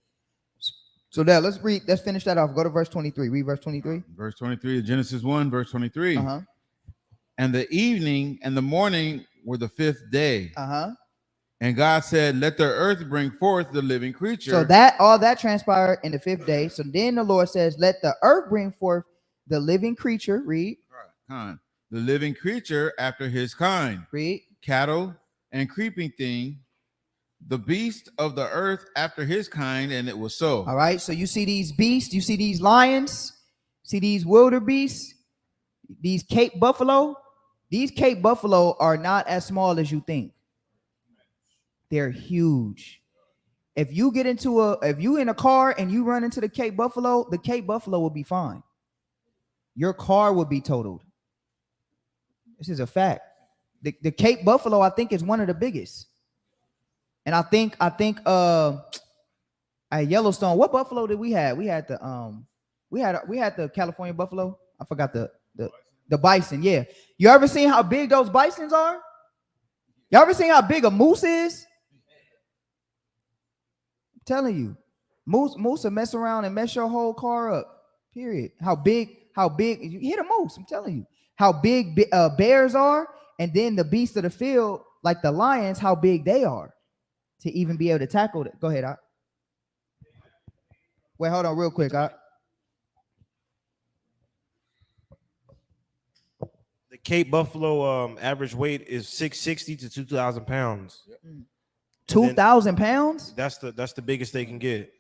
So now let's read. Let's finish that off. Go to verse 23. Read verse 23. Verse 23, Genesis 1, verse 23. Uh-huh. And the evening and the morning were the fifth day. Uh-huh. And God said, let the earth bring forth the living creature. So that all that transpired in the fifth day. So then the Lord says, let the earth bring forth the living creature. Read. The living creature after his kind. Read. Cattle and creeping thing, the beast of the earth after his kind, and it was so. All right. So you see these beasts, you see these lions, see these wildebeests, these Cape buffalo. These Cape buffalo are not as small as you think. They're huge. If you in a car and you run into the Cape buffalo will be fine. Your car will be totaled. This is a fact. The Cape buffalo, I think, is one of the biggest. And I think at Yellowstone, what buffalo did we have? We had the California buffalo. I forgot the bison. Yeah. You ever seen how big those bisons are? You ever seen how big a moose is? I'm telling you, moose will mess around and mess your whole car up. Period. How big you hit a moose? I'm telling you how big bears are, and then the beasts of the field, like the lions, how big they are to even be able to tackle it. Go ahead, Wait, hold on real quick, The Cape buffalo average weight is 660 to 2,000 pounds. 2,000 pounds? That's the biggest they can get.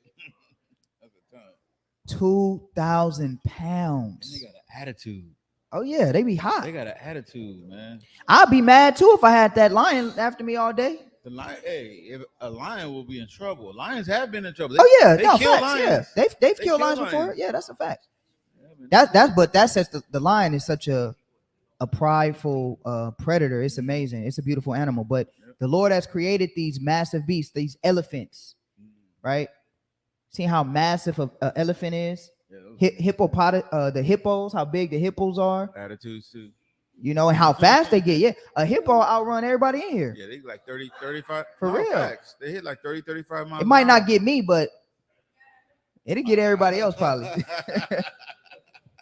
2,000 They pounds. got an attitude. Oh yeah, they be hot. They got an attitude, man. I'd be mad too if I had that lion after me all day. The lion, if a lion will be in trouble. Lions have been in trouble. Oh yeah, they no, kill facts, lions. yeah. They've They killed kill lions before. lions. Yeah, that's a fact. Yeah, man. But that says the lion is such a prideful predator. It's amazing. It's a beautiful animal. But the Lord has created these massive beasts, these elephants, right? See how massive an elephant is? Yeah, The hippos, how big the hippos are, attitudes too. you know, and how fast they get. Yeah, a hippo outrun everybody in here. Yeah, they like 30, 35. For real. Facts. They hit like 30, 35 miles. It might an hour. not get me, but it'll get everybody else probably.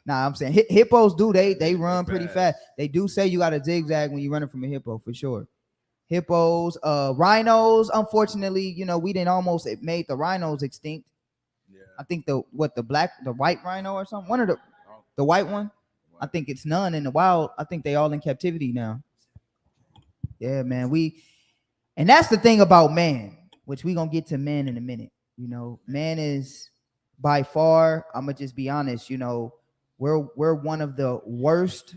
Nah, I'm saying hippos do they run pretty fast. They do say you got to zigzag when you're running from a hippo for sure. Hippos, rhinos. Unfortunately, you know, we didn't almost it made the rhinos extinct. Yeah. I think the white rhino or something. One of the white one. I think it's none in the wild. I think they all in captivity now. Yeah, man. And that's the thing about man, which we gonna get to man in a minute. You know, man is by far, I'm gonna just be honest, you know, we're one of the worst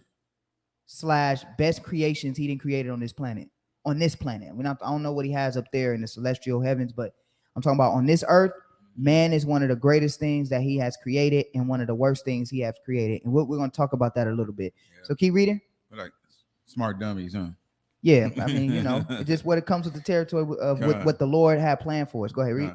/ best creations he didn't create on this planet. On this planet. I don't know what he has up there in the celestial heavens, but I'm talking about on this earth. Man is one of the greatest things that he has created and one of the worst things he has created. And we're going to talk about that a little bit. Yeah. So keep reading. We're like smart dummies, huh? Yeah. I mean, you know, it's just what it comes with the territory of what the Lord had planned for us. Go ahead, read.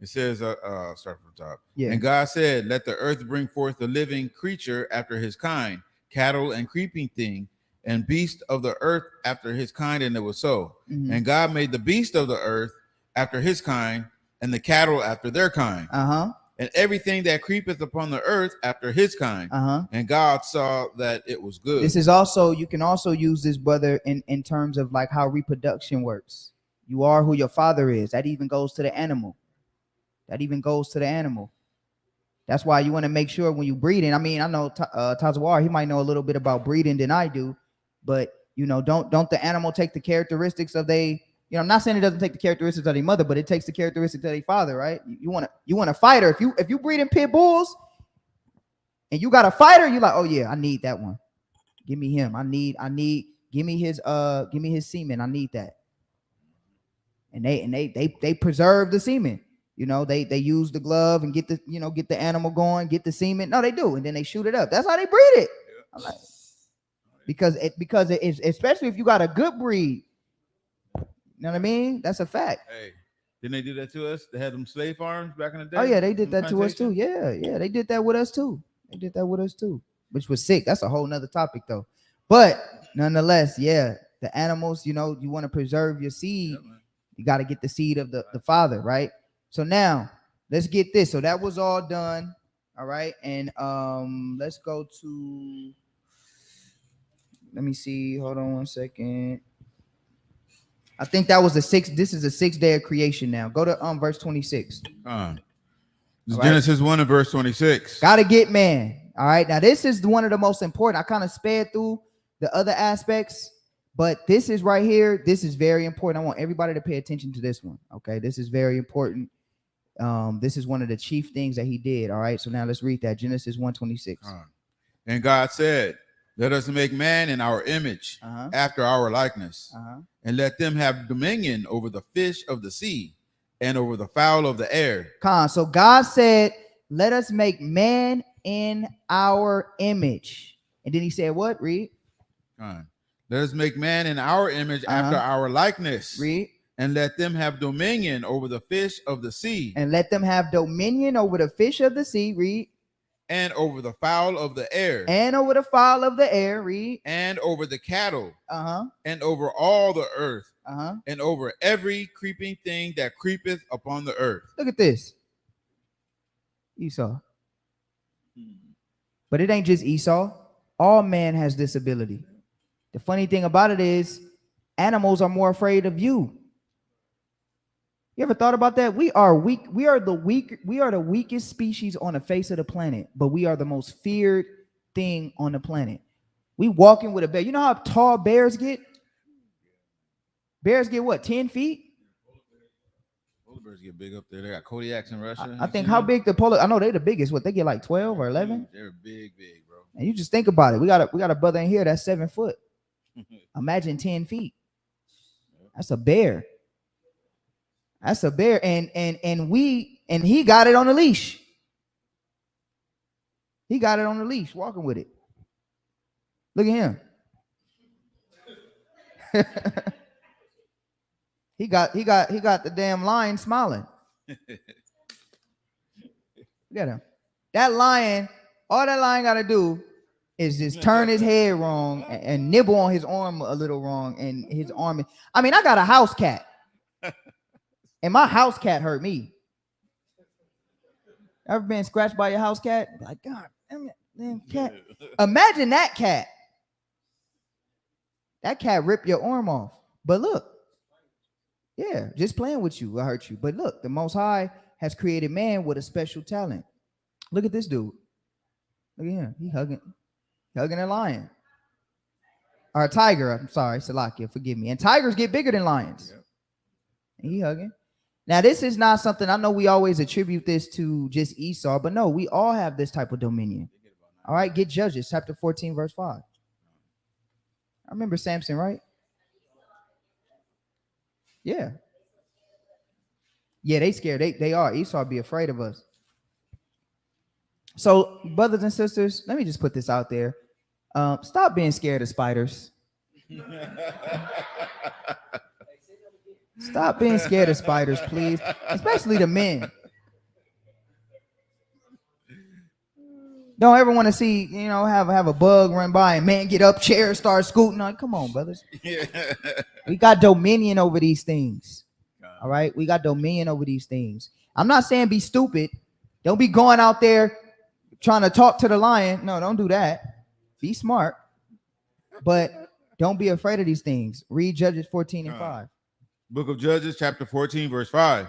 It says, start from the top. Yeah. And God said, let the earth bring forth the living creature after his kind, cattle and creeping thing, and beast of the earth after his kind. And it was so. Mm-hmm. And God made the beast of the earth after his kind, and the cattle after their kind, and everything that creepeth upon the earth after his kind. And God saw that it was good. This is also, you can also use this, brother, in terms of like how reproduction works. You are who your father is. That even goes to the animal. That's why you want to make sure when you breeding. I mean, I know Tazawar, he might know a little bit about breeding than I do, but you know, don't the animal take the characteristics of you know, I'm not saying it doesn't take the characteristics of their mother, but it takes the characteristics of their father, right? You want a fighter. If you breed in pit bulls and you got a fighter, you're like, oh yeah, I need that one. Give me him. Give me his semen. I need that. And they preserve the semen. You know, they use the glove and get the animal going, get the semen. No, they do, and then they shoot it up. That's how they breed it. I'm like, because it's especially if you got a good breed. You know what I mean? That's a fact. Hey, Didn't they do that to us? They had them slave farms back in the day. Oh yeah, they did them that to us too. plantations? Yeah, they did that with us too. They did that with us too, which was sick. That's a whole nother topic though. But nonetheless, yeah, the animals, you know, you want to preserve your seed, Yeah, man. you got to get the seed of the father, right? So now let's get this. So that was all done. All right. And let's go to, let me see. Hold on one second. I think that was the sixth. This is the 6th day of creation now. Go to verse 26. This All is right. Genesis 1 and verse 26. Gotta get man. All right. Now, this is one of the most important. I kind of sped through the other aspects, but this is right here. This is very important. I want everybody to pay attention to this one. Okay. This is very important. This is one of the chief things that he did. All right. So now let's read that. Genesis 1:26. And God said, let us make man in our image, after our likeness, and let them have dominion over the fish of the sea and over the fowl of the air. So God said, let us make man in our image. And then he said, what? Read. Let us make man in our image after our likeness. Read. And let them have dominion over the fish of the sea. And let them have dominion over the fish of the sea. Read. And over the fowl of the air. And over the fowl of the air. Read. And over the cattle. And over all the earth. Uh-huh. And over every creeping thing that creepeth upon the earth. Look at this. Esau. But it ain't just Esau. All man has this ability. The funny thing about it is animals are more afraid of you. You ever thought about that? We are weak. We are the weakest species on the face of the planet, but we are the most feared thing on the planet. We walking with a bear. You know how tall bears get? Bears get what, 10 feet? Polar bears get big up there. They got Kodiaks in Russia. I think how big the polar, I know they're the biggest. What, they get like 12 or 11? They're big, bro. And you just think about it. We got a brother in here that's 7 foot. Imagine 10 feet. That's a bear. That's a bear. And he got it on a leash. He got it on a leash, walking with it. Look at him. He got the damn lion smiling. Look at him. That lion, all that lion got to do is just turn his head wrong and nibble on his arm a little wrong, and his arm. I mean, I got a house cat, and my house cat hurt me. Ever been scratched by your house cat? Like, God, damn cat. Imagine that cat. That cat ripped your arm off. But look, yeah, just playing with you will hurt you. But look, the Most High has created man with a special talent. Look at this dude. Look at him. He hugging a lion. Or a tiger. I'm sorry, Salakia, forgive me. And tigers get bigger than lions. Yep. And he hugging. Now, this is not something, I know we always attribute this to just Esau, but no, we all have this type of dominion. All right, get Judges chapter 14, verse 5. I remember Samson, right? Yeah. Yeah, they scared. They are. Esau be afraid of us. So, brothers and sisters, let me just put this out there. Stop being scared of spiders. Stop being scared of spiders, please. Especially the men. Don't ever want to see, have a bug run by and man get up, chair, start scooting on. Come on, brothers. We got dominion over these things. All right? We got dominion over these things. I'm not saying be stupid. Don't be going out there trying to talk to the lion. No, don't do that. Be smart. But don't be afraid of these things. Read Judges 14 and 5. Book of Judges, chapter 14, verse 5.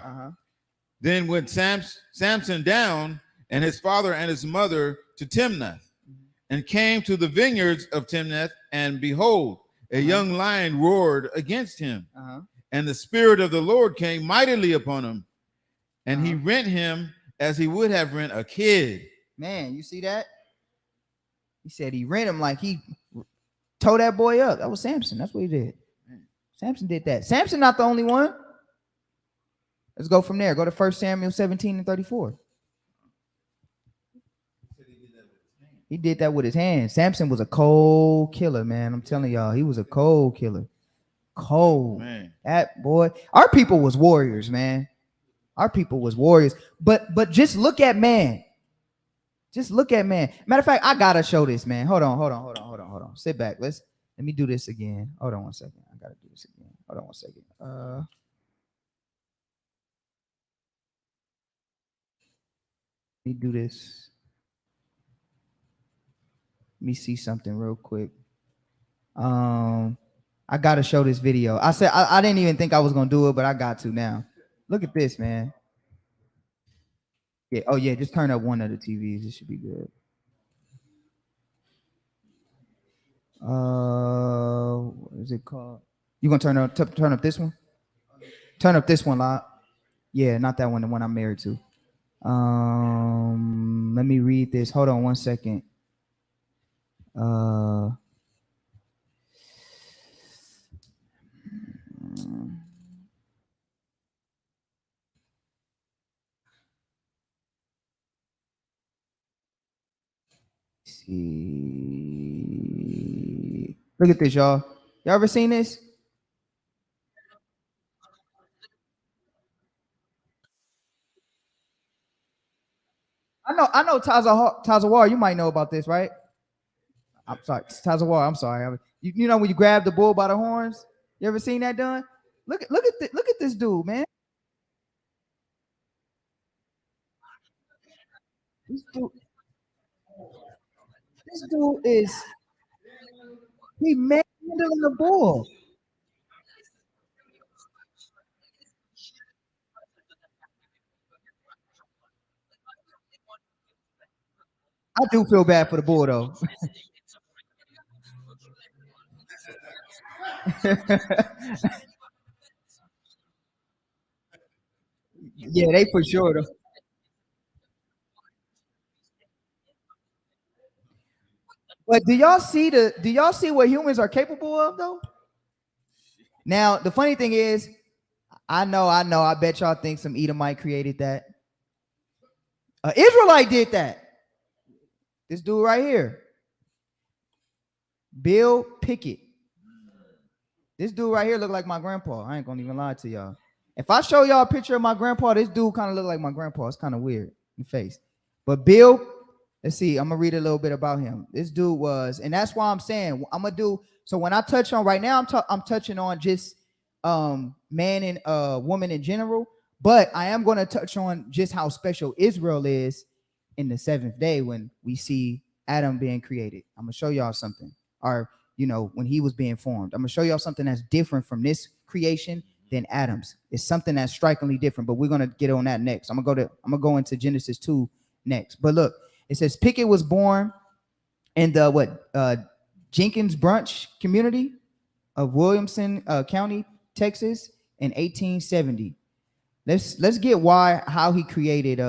Then went Samson down and his father and his mother to Timnath, and came to the vineyards of Timnath, and behold, a young lion roared against him. And the Spirit of the Lord came mightily upon him, and he rent him as he would have rent a kid. Man, you see that? He said he rent him like he tore that boy up. That was Samson. That's what he did. Samson did that. Samson not the only one. Let's go from there. Go to 1 Samuel 17 and 34. He did that with his hands. Samson was a cold killer, man. I'm telling y'all, he was a cold killer. Cold. Man. That boy. Our people was warriors, man. Our people was warriors. But just look at man. Just look at man. Matter of fact, I gotta show this, man. Hold on. Sit back. Let me do this again. Hold on 1 second. I gotta do this again. Hold on 1 second. Let me do this. Let me see something real quick. I gotta show this video. I said I didn't even think I was gonna do it, but I got to now. Look at this, man. Yeah. Oh yeah. Just turn up one of the TVs. It should be good. What is it called? You gonna turn up this one? Turn up this one, lot. Yeah, not that one. The one I'm married to. Let me read this. Hold on 1 second. See. Look at this, y'all. Y'all ever seen this? I know Tazawar, you might know about this, right? I'm sorry, Tazawar, I'm sorry. You know when you grab the bull by the horns? You ever seen that done? Look at this dude, man. This dude is he manhandling the bull. I do feel bad for the bull though. Yeah, they for sure though. But do y'all see what humans are capable of though? Now the funny thing is, I know, I bet y'all think some Edomite created that. Israelite did that. This dude right here, Bill Pickett. This dude right here look like my grandpa. I ain't gonna even lie to y'all. If I show y'all a picture of my grandpa, this dude kind of look like my grandpa. It's kind of weird in the face. But Bill, let's see. I'm gonna read a little bit about him. This dude was, and that's why I'm saying I'm gonna do. So when I touch on right now, I'm touching on just man and woman in general. But I am gonna touch on just how special Israel is in the seventh day when we see Adam being created. I'm gonna show y'all something. Or when he was being formed. I'm gonna show y'all something that's different from this creation than Adam's. It's something that's strikingly different, but we're gonna get on that next. I'm gonna go into Genesis 2 next. But look, it says Pickett was born in the Jenkins Branch community of Williamson County, Texas, in 1870. Let's get how he created.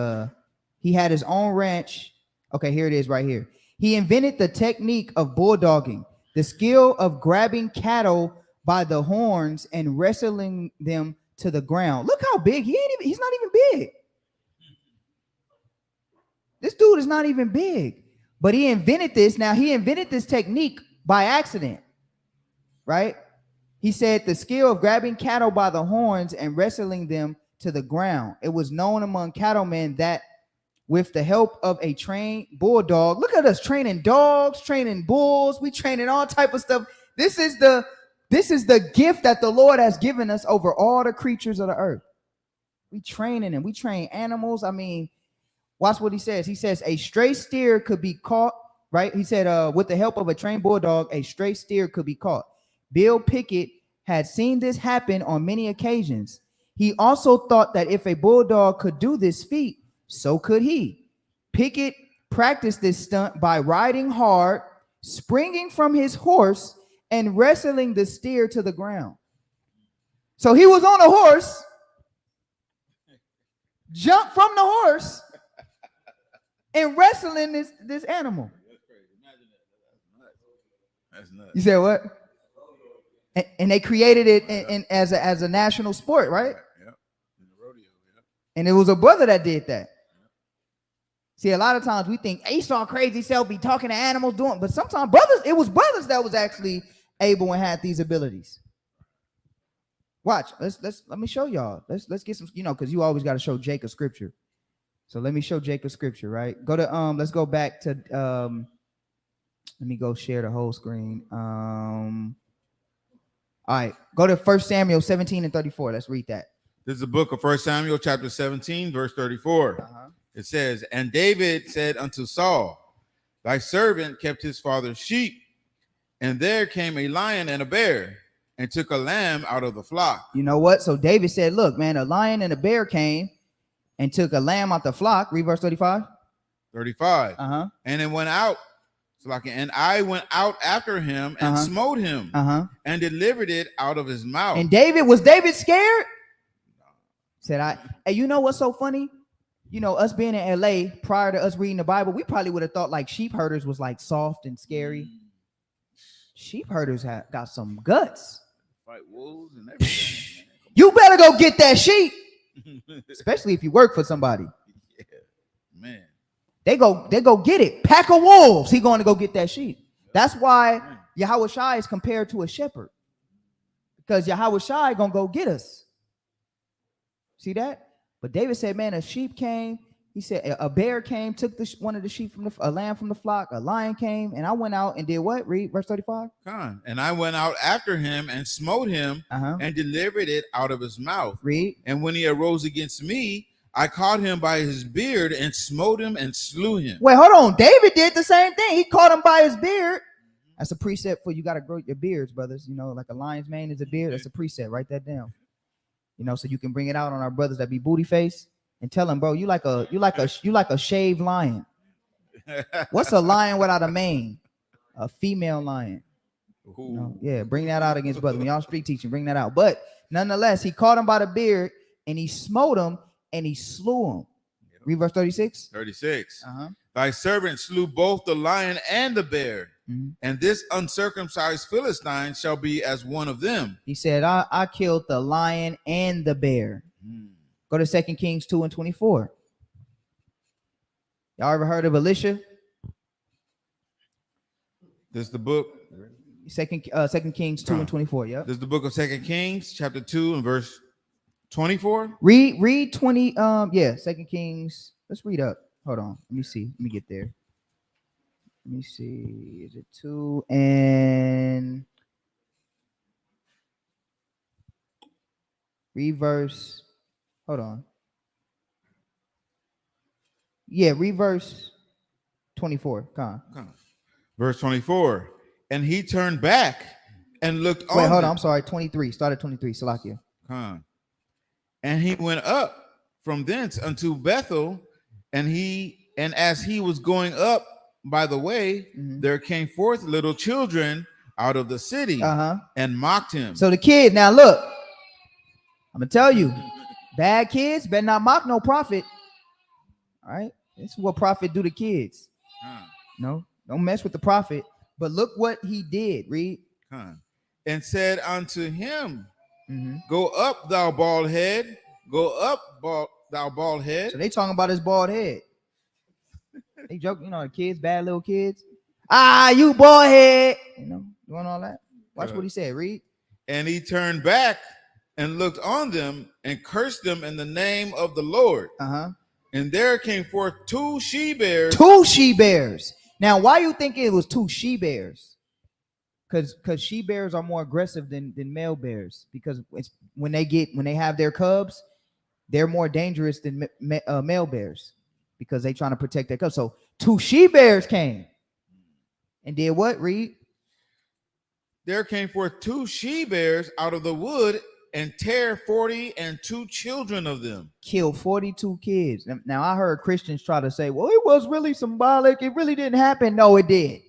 He had his own ranch. Okay, here it is right here. He invented the technique of bulldogging, the skill of grabbing cattle by the horns and wrestling them to the ground. Look how big he's not even big. This dude is not even big, but he invented this. Now he invented this technique by accident, right? He said the skill of grabbing cattle by the horns and wrestling them to the ground. It was known among cattlemen that with the help of a trained bulldog, look at us training dogs, training bulls, we training all type of stuff. This is the gift that the Lord has given us over all the creatures of the earth. We training them. We train animals. I mean, watch what he says. He says a stray steer could be caught, right? He said, with the help of a trained bulldog, a stray steer could be caught. Bill Pickett had seen this happen on many occasions. He also thought that if a bulldog could do this feat, so could he. Pickett practiced this stunt by riding hard, springing from his horse, and wrestling the steer to the ground. So he was on a horse, jumped from the horse, and wrestling this animal. That's crazy. Imagine that. That's nuts. You said what? And they created it as a national sport, right? Yep. In the rodeo. Yep. And it was a brother that did that. See, a lot of times we think Esau crazy self be talking to animals doing, but sometimes it was brothers that was actually able and had these abilities. Watch. Let me show y'all. Let's get some, because you always got to show Jacob scripture. So let me show Jacob scripture, right? Go to let's go back to let me go share the whole screen. All right, go to 1 Samuel 17 and 34. Let's read that. This is the book of 1 Samuel, chapter 17, verse 34. Uh-huh. It says, "And David said unto Saul, Thy servant kept his father's sheep, and there came a lion and a bear, and took a lamb out of the flock." You know what? So David said, look, man, a lion and a bear came and took a lamb out the flock. Read verse 35. 35. Uh-huh. And it went out. And I went out after him and smote him and delivered it out of his mouth. And was David scared? Said hey, you know what's so funny? Us being in LA prior to us reading the Bible, we probably would have thought like sheep herders was like soft and scary. Sheep herders got some guts. Fight wolves and everything. You better go get that sheep. Especially if you work for somebody. Yeah, man. They go get it. Pack of wolves. He going to go get that sheep. That's why Yahweh Shai is compared to a shepherd. Because Yahweh Shai gonna go get us. See that? But David said, man, a sheep came. He said a bear came, took one of the sheep a lamb from the flock. A lion came, and I went out and did what? Read verse 35. And I went out after him and smote him and delivered it out of his mouth. Read. And when he arose against me, I caught him by his beard and smote him and slew him. Wait, hold on. David did the same thing. He caught him by his beard. That's a precept for you got to grow your beards, brothers. Like a lion's mane is a beard. That's a precept. Write that down. So you can bring it out on our brothers that be booty face and tell them, bro, you like a shaved lion. What's a lion without a mane? A female lion. Yeah, bring that out against brothers. When y'all street teaching, bring that out. But nonetheless, he caught him by the beard and he smote him and he slew him. Read verse 36. 36. Thy servant slew both the lion and the bear, and this uncircumcised Philistine shall be as one of them. He said, I killed the lion and the bear. Go to 2 Kings 2 and 24. Y'all ever heard of Elisha? This is the book. 2 Kings 2 and 24. Yep. This is the book of 2 Kings, chapter 2 and verse 24. Read 20. 2 Kings. Let's read up. Hold on. Let me see. Let me get there. Let me see. Is it 2 and read verse? Hold on. Yeah, read verse 24. Come on. Verse 24. And he turned back and looked on. Wait, hold on. I'm sorry. 23. Start at 23. Salakia. And he went up from thence unto Bethel, and as he was going up by the way, there came forth little children out of the city and mocked him. So the kids, now look, I'm gonna tell you, bad kids better not mock no prophet. All right, this is what prophet do to kids. No, don't mess with the prophet. But look what he did. Read. And said unto him, Go up, thou bald head. Go up, thou bald head. So they talking about his bald head. They joke, the kids, bad little kids. You bald head. Doing all that. Watch what he said. Read. And he turned back and looked on them and cursed them in the name of the Lord. And there came forth 2 she-bears. 2 she-bears. Now, why you think it was 2 she-bears? Because she-bears are more aggressive than male bears. Because when they have their cubs, they're more dangerous than male bears because they trying to protect their cubs. So 2 she-bears came and did what? Read. There came forth 2 she-bears out of the wood and tear 42 children of them. Killed 42 kids. Now I heard Christians try to say, well, it was really symbolic. It really didn't happen. No, it did.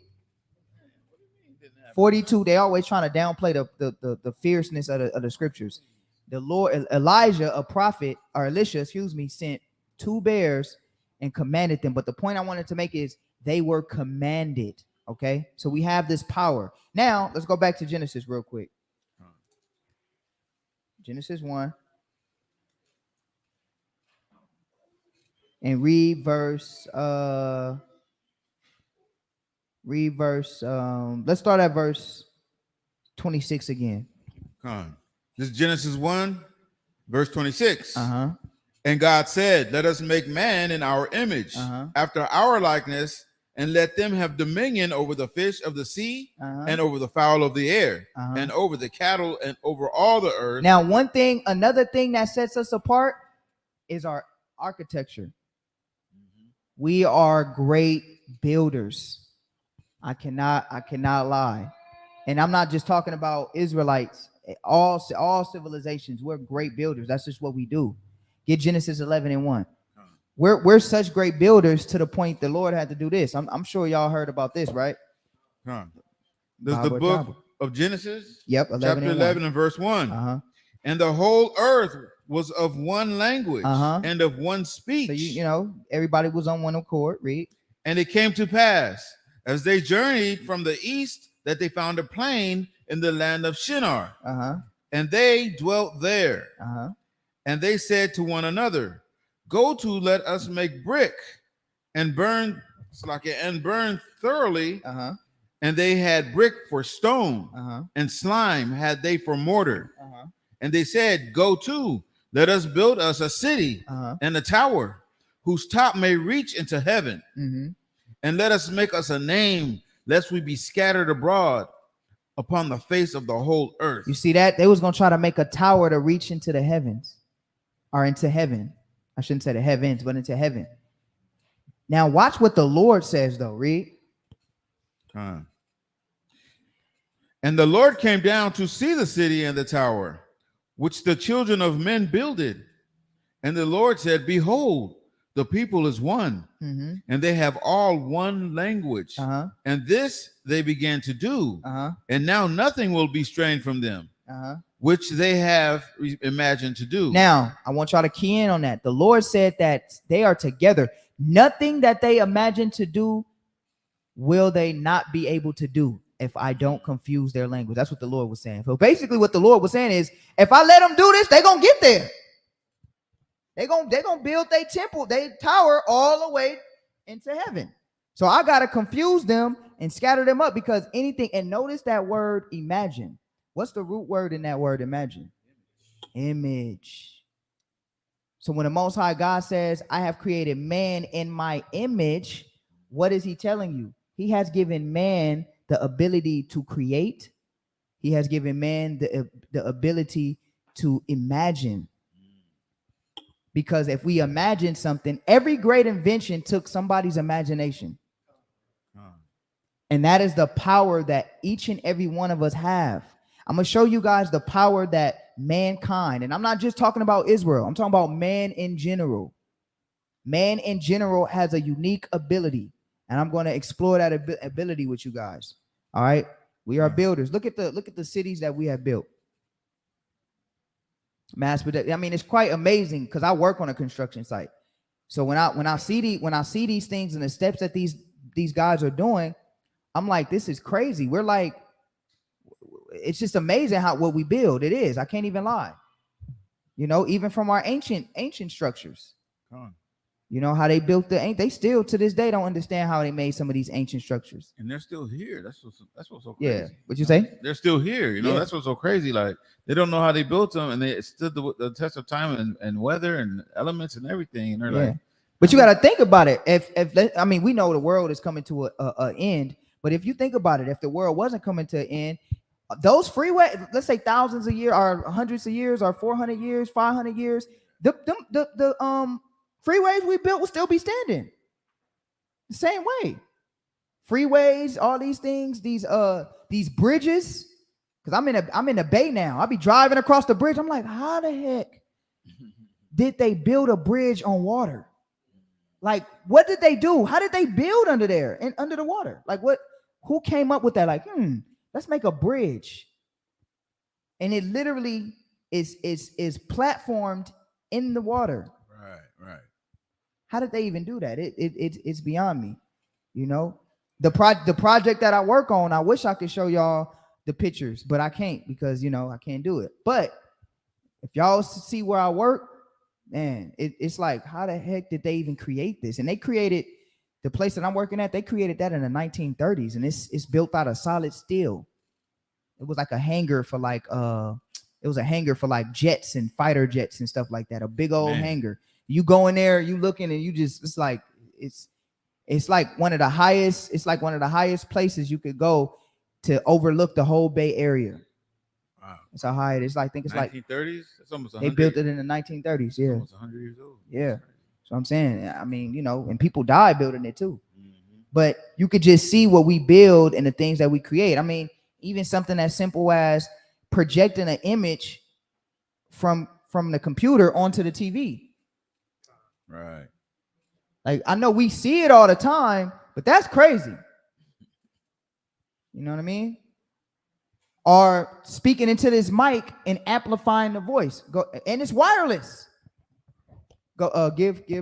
42. They always trying to downplay the fierceness of the scriptures. The Lord, Elijah, a prophet, or Elisha, sent 2 bears and commanded them. But the point I wanted to make is they were commanded. Okay, so we have this power. Now let's go back to Genesis real quick. Genesis 1 and read verse. Let's start at verse 26 again. This is Genesis 1, verse 26. Uh-huh. And God said, let us make man in our image, after our likeness, and let them have dominion over the fish of the sea, and over the fowl of the air, and over the cattle, and over all the earth. Now, another thing that sets us apart is our architecture. We are great builders. I cannot lie. And I'm not just talking about Israelites. All civilizations, we're great builders. That's just what we do. Get Genesis 11:1. We're such great builders to the point the Lord had to do this. I'm sure y'all heard about this, right? This is the book of Genesis. Yep, chapter 11 and verse 1. And the whole earth was of one language and of one speech. So you know, everybody was on one accord. Read. And it came to pass, as they journeyed from the east, that they found a plain in the land of Shinar. And they dwelt there. And they said to one another, go to, let us make brick and burn thoroughly. And they had brick for stone, and slime had they for mortar. And they said, go to, let us build us a city and a tower, whose top may reach into heaven. And let us make us a name, lest we be scattered abroad upon the face of the whole earth. You see that? They was going to try to make a tower to reach into the heavens, or into heaven. I shouldn't say the heavens, but into heaven. Now watch what the Lord says, though. Read. And the Lord came down to see the city and the tower, which the children of men builded. And the Lord said, behold, the people is one, and they have all one language. And this they began to do. And now nothing will be strained from them, which they have imagined to do. Now, I want y'all to key in on that. The Lord said that they are together. Nothing that they imagine to do will they not be able to do if I don't confuse their language. That's what the Lord was saying. So basically what the Lord was saying is, if I let them do this, they're going to get there. They're gonna build their temple, their tower all the way into heaven. So I got to confuse them and scatter them up, because anything, and notice that word imagine. What's the root word in that word imagine? Image. So when the Most High God says, I have created man in my image, what is he telling you? He has given man the ability to create. He has given man the ability to imagine. Because if we imagine something, every great invention took somebody's imagination. And that is the power that each and every one of us have. I'm going to show you guys the power that mankind, and I'm not just talking about Israel, I'm talking about man in general. Man in general has a unique ability, and I'm going to explore that ability with you guys. All right? We are builders. Look at the cities that we have built. Mass production. I mean, it's quite amazing, because I work on a construction site. So when I see these things and the steps that these guys are doing, I'm like, this is crazy. We're like, it's just amazing what we build. It is. I can't even lie. You know, even from our ancient structures. You know how they built they still to this day don't understand how they made some of these ancient structures. And they're still here. That's what's so crazy. Yeah. What'd you say? They're still here. You know, that's what's so crazy. Like, they don't know how they built them, and they stood the test of time and weather and elements and everything. And they're like, but you got to think about it. If I mean, we know the world is coming to a end, but if you think about it, if the world wasn't coming to an end, those freeways, let's say thousands of years, or hundreds of years, or 400 years, 500 years, the freeways we built will still be standing the same way. Freeways, all these things, these bridges. Because I'm in a bay now. I'll be driving across the bridge. I'm like, how the heck did they build a bridge on water? Like, what did they do? How did they build under there and under the water? Like, who came up with that? Like, let's make a bridge. And it literally is platformed in the water. Right. How did they even do that? It's beyond me. You know, the project that I work on, I wish I could show y'all the pictures, but I can't, because, you know, I can't do it. But if y'all see where I work, man, it's like, how the heck did they even create this? And they created the place that I'm working at. They created that in the 1930s, and it's built out of solid steel. It was like a hangar for it it was a hangar for like jets and fighter jets and stuff like that. A big old Man. hangar. You go in there, you looking, and you just it's like one of the highest. It's like one of the highest places you could go to overlook the whole Bay Area. Wow. That's how high it is. Like, I think it's like 1930s. It's almost 100. they built it in the 1930s. It's Yeah, almost 100 years old. yeah. So I'm saying, I mean, you know, and people die building it too. Mhm. But you could just see what we build and the things that we create. I mean, even something as simple as projecting an image from the computer onto the TV. Right. Like, I know we see it all the time, but that's crazy. You know what I mean? Or speaking into this mic and amplifying the voice. Go, and it's wireless. Go give Yeah.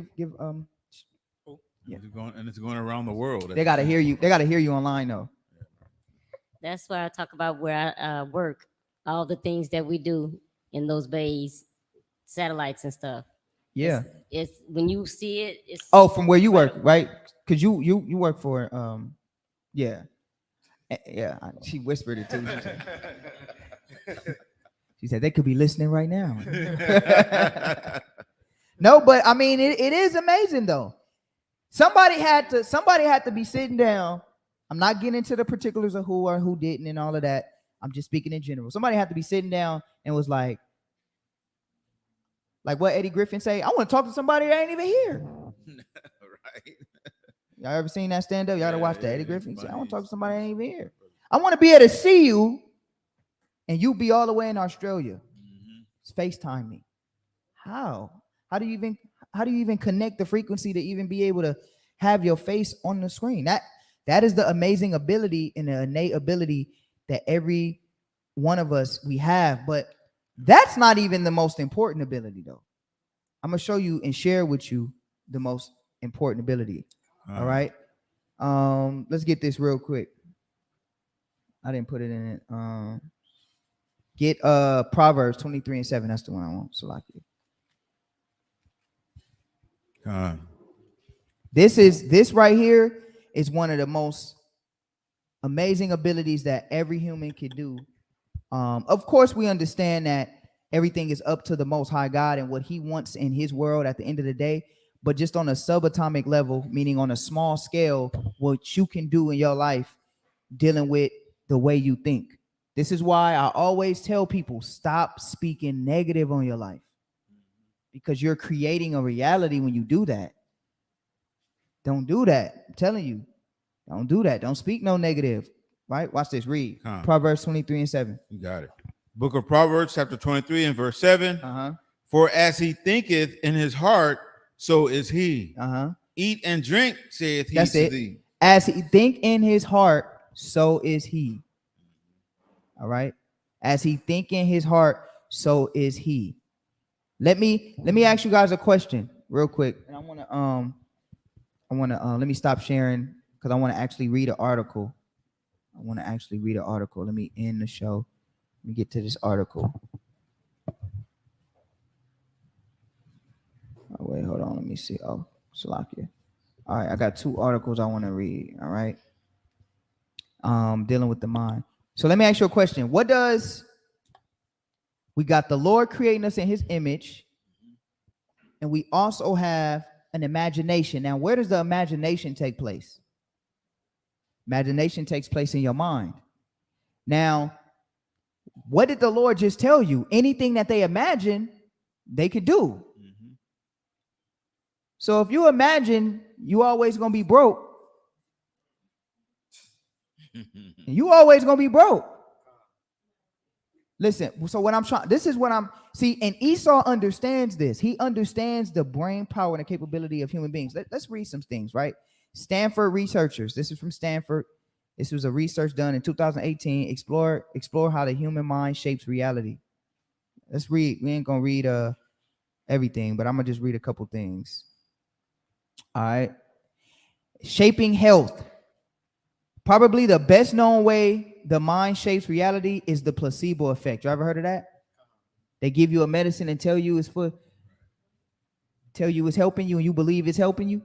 It's going around the world. They gotta hear you. They gotta hear you online though. That's why I talk about where I work, all the things that we do in those bays, satellites and stuff. Yeah. It's when you see it. It's Oh, from where you work, right? Because you work for yeah. Yeah. She whispered it too. She said they could be listening right now. No, but I mean it is amazing though. Somebody had to be sitting down. I'm not getting into the particulars of who or who didn't and all of that. I'm just speaking in general. Somebody had to be sitting down and was like what Eddie Griffin say, I want to talk to somebody that ain't even here. Right. Y'all ever seen that stand up? Y'all gotta watch that. Eddie Griffin. He said, I want to talk to somebody that ain't even here. I want to be able to see you and you be all the way in Australia. FaceTime me. How? How do you even connect the frequency to even be able to have your face on the screen? That is the amazing ability and the innate ability that every one of us we have. But that's not even the most important ability though. I'm gonna show you and share with you the most important ability. All right. Let's get this real quick. I didn't put it in it. Get Proverbs 23:7. That's the one I want. Salakia. This right here is one of the most amazing abilities that every human can do. Of course, we understand that everything is up to the Most High God and what He wants in His world at the end of the day. But just on a subatomic level, meaning on a small scale, what you can do in your life dealing with the way you think. This is why I always tell people, stop speaking negative on your life, because you're creating a reality when you do that. Don't do that. I'm telling you, don't do that. Don't speak no negative. Right? Watch this. Read Proverbs 23:7. You got it. Book of Proverbs, chapter 23 and verse 7. For as he thinketh in his heart, so is he. Eat and drink, saith he to thee. As he think in his heart, so is he. All right. As he think in his heart, so is he. Let me ask you guys a question real quick. And I want to let me stop sharing because I want to actually read an article. Let me end the show. Let me get to this article. Oh, wait, hold on. Let me see. Oh, Salakia. All right, I got 2 articles I want to read. All right. Dealing with the mind. So let me ask you a question. We got the Lord creating us in His image, and we also have an imagination. Now, where does the imagination take place? Imagination takes place in your mind. Now, what did the Lord just tell you? Anything that they imagine, they could do. So if you imagine you always gonna be broke, you always gonna be broke. Listen, so and Esau understands this. He understands the brain power and the capability of human beings. Let's read some things, right? Stanford researchers, this is from Stanford. This was a research done in 2018. Explore how the human mind shapes reality. Let's read. We ain't gonna read everything, but I'm gonna just read a couple things. All right. Shaping health. Probably the best known way the mind shapes reality is the placebo effect. You ever heard of that? They give you a medicine and tell you it's helping you and you believe it's helping you.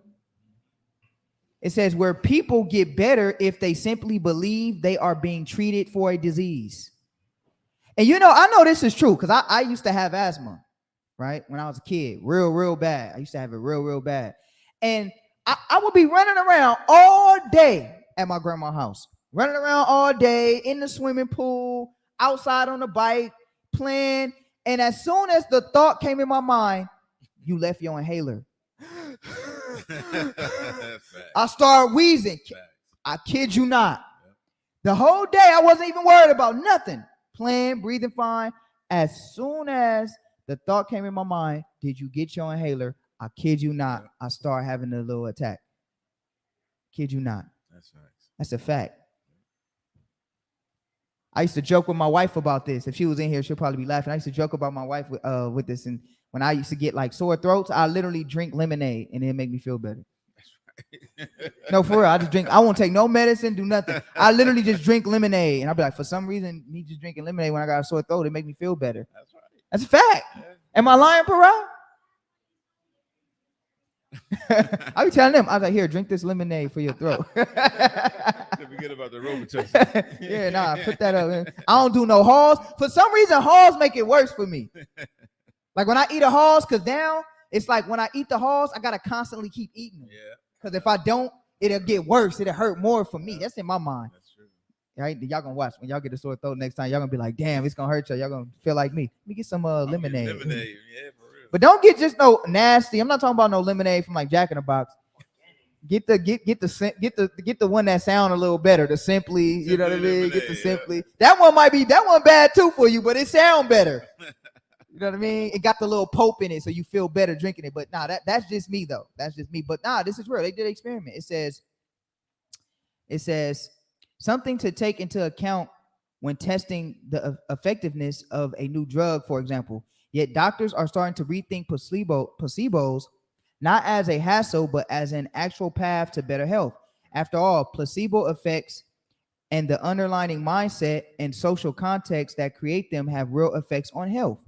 It says where people get better if they simply believe they are being treated for a disease. And I know this is true because I used to have asthma, right? When I was a kid, real bad. I used to have it real bad. And I would be running around all day at my grandma's house, running around all day in the swimming pool, outside on the bike, playing. And as soon as the thought came in my mind, you left your inhaler. I started wheezing. I kid you not. The whole day I wasn't even worried about nothing. Playing, breathing fine. As soon as the thought came in my mind, did you get your inhaler? I kid you not. I started having a little attack. Kid you not. That's a fact. I used to joke with my wife about this. If she was in here, she'll probably be laughing. I used to joke about my wife with this. And when I used to get like sore throats, I literally drink lemonade and it make me feel better. No, for real. I just drink. I won't take no medicine, do nothing. I literally just drink lemonade. And I'll be like, for some reason, me just drinking lemonade when I got a sore throat, it make me feel better. That's right. That's a fact. Yeah. Am I lying, Parag? I be telling them, I was like, here, drink this lemonade for your throat. Forget about the rheumatism. Yeah, nah, put that up. I don't do no halls. For some reason, halls make it worse for me. Like when I eat a halls, because now it's like when I eat the halls, I got to constantly keep eating them. Yeah. Because if I don't, it'll get worse. It'll hurt more for me. That's in my mind. That's true. Right? Y'all going to watch. When y'all get a sore throat next time, y'all going to be like, damn, it's going to hurt y'all. Y'all going to feel like me. Let me get some lemonade. Lemonade, yeah, for real. But don't get just no nasty. I'm not talking about no lemonade from like Jack in the Box. Get the one that sound a little better. The Simply, you know what I mean? Lemonade, get the Simply. Yeah. That one bad too for you, but it sound better. You know what I mean? It got the little Pope in it, so you feel better drinking it. But nah, that's just me though. That's just me. But nah, this is real. They did an experiment. It says something to take into account when testing the effectiveness of a new drug, for example. Yet doctors are starting to rethink placebos not as a hassle, but as an actual path to better health. After all, placebo effects and the underlying mindset and social context that create them have real effects on health.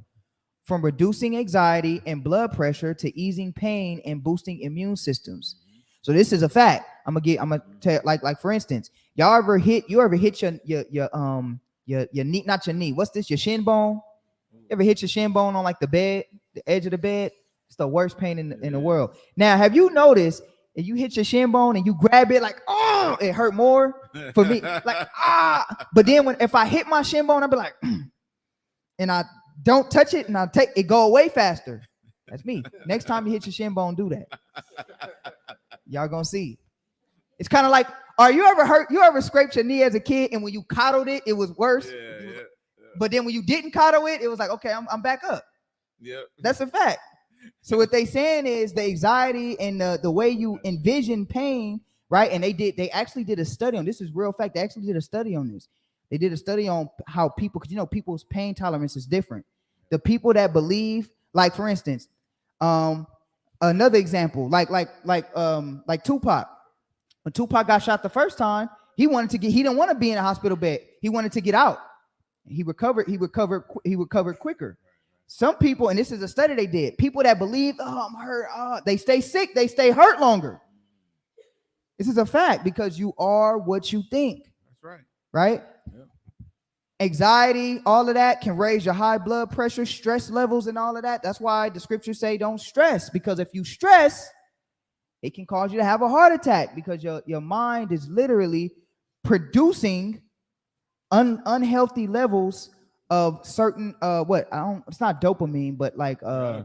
From reducing anxiety and blood pressure to easing pain and boosting immune systems. So this is a fact. I'm gonna tell like for instance, you ever hit your knee, not your knee. What's this? Your shin bone? You ever hit your shin bone on like the bed, the edge of the bed? It's the worst pain in the world. Now, have you noticed if you hit your shin bone and you grab it like, oh, it hurt more for me, like But then if I hit my shin bone, I'll be like, and I don't touch it, and I'll take it, go away faster. That's me. Next time you hit your shin bone, do that. Y'all gonna see. It's kind of like, you ever scraped your knee as a kid, and when you coddled it, it was worse. Yeah. But then when you didn't coddle it, it was like, okay, I'm back up. Yeah. That's a fact. So what they saying is the anxiety and the way you envision pain, right? And they actually did a study on this. Is real fact. They actually did a study on this. They did a study on how people, because people's pain tolerance is different. The people that believe, like for instance, another example, like Tupac. When Tupac got shot the first time, he didn't want to be in a hospital bed. He wanted to get out. He recovered quicker. Some people, and this is a study they did, people that believe, I'm hurt, they stay sick, they stay hurt longer. This is a fact because you are what you think. That's right. Right? Yep. Anxiety, all of that can raise your high blood pressure, stress levels, and all of that. That's why the scriptures say don't stress, because if you stress, it can cause you to have a heart attack because your mind is literally producing unhealthy levels of certain it's not dopamine, but like I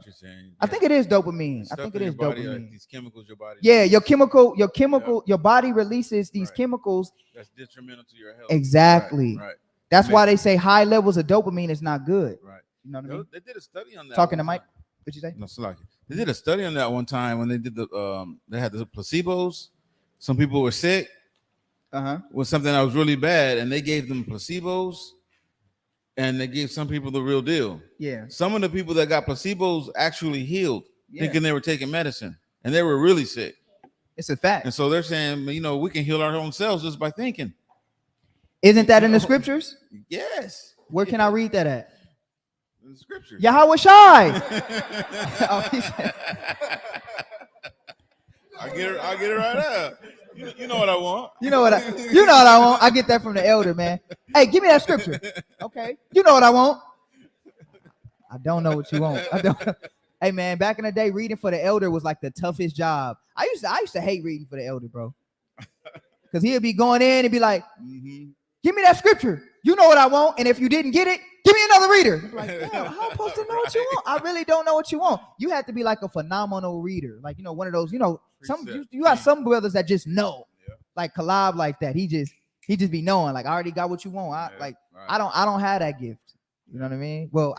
think it is dopamine. I think it is dopamine. These chemicals your body. Yeah, your body releases these chemicals that's detrimental to your health. Exactly. Right. That's why they say high levels of dopamine is not good. Right. You know what I mean? They did a study on that. Talking to Mike. What'd you say? No, Salaki. They did a study on that one time when they did they had the placebos. Some people were sick with something that was really bad, and they gave them placebos. And they gave some people the real deal. Yeah. Some of the people that got placebos actually healed, thinking they were taking medicine, and they were really sick. It's a fact. And so they're saying, we can heal our own selves just by thinking. Isn't that in the scriptures? Yes. Where can I read that at? In the scriptures. Yahweh Shai. I'll get it right up. You know what I want. You know what I want. I get that from the elder, man. Hey, give me that scripture. Okay. You know what I want. I don't know what you want. I don't. Hey, man, back in the day, reading for the elder was like the toughest job. I used to hate reading for the elder, bro. Because he'd be going in and be like, give me that scripture. You know what I want. And if you didn't get it, give me another reader. Like, damn, how am I supposed to know what you want? I really don't know what you want. You have to be like a phenomenal reader. Like, one of those, you got some brothers that just know. Yeah. Like Kalab like that. He just be knowing, like, I already got what you want. I don't have that gift. You know what I mean? Well,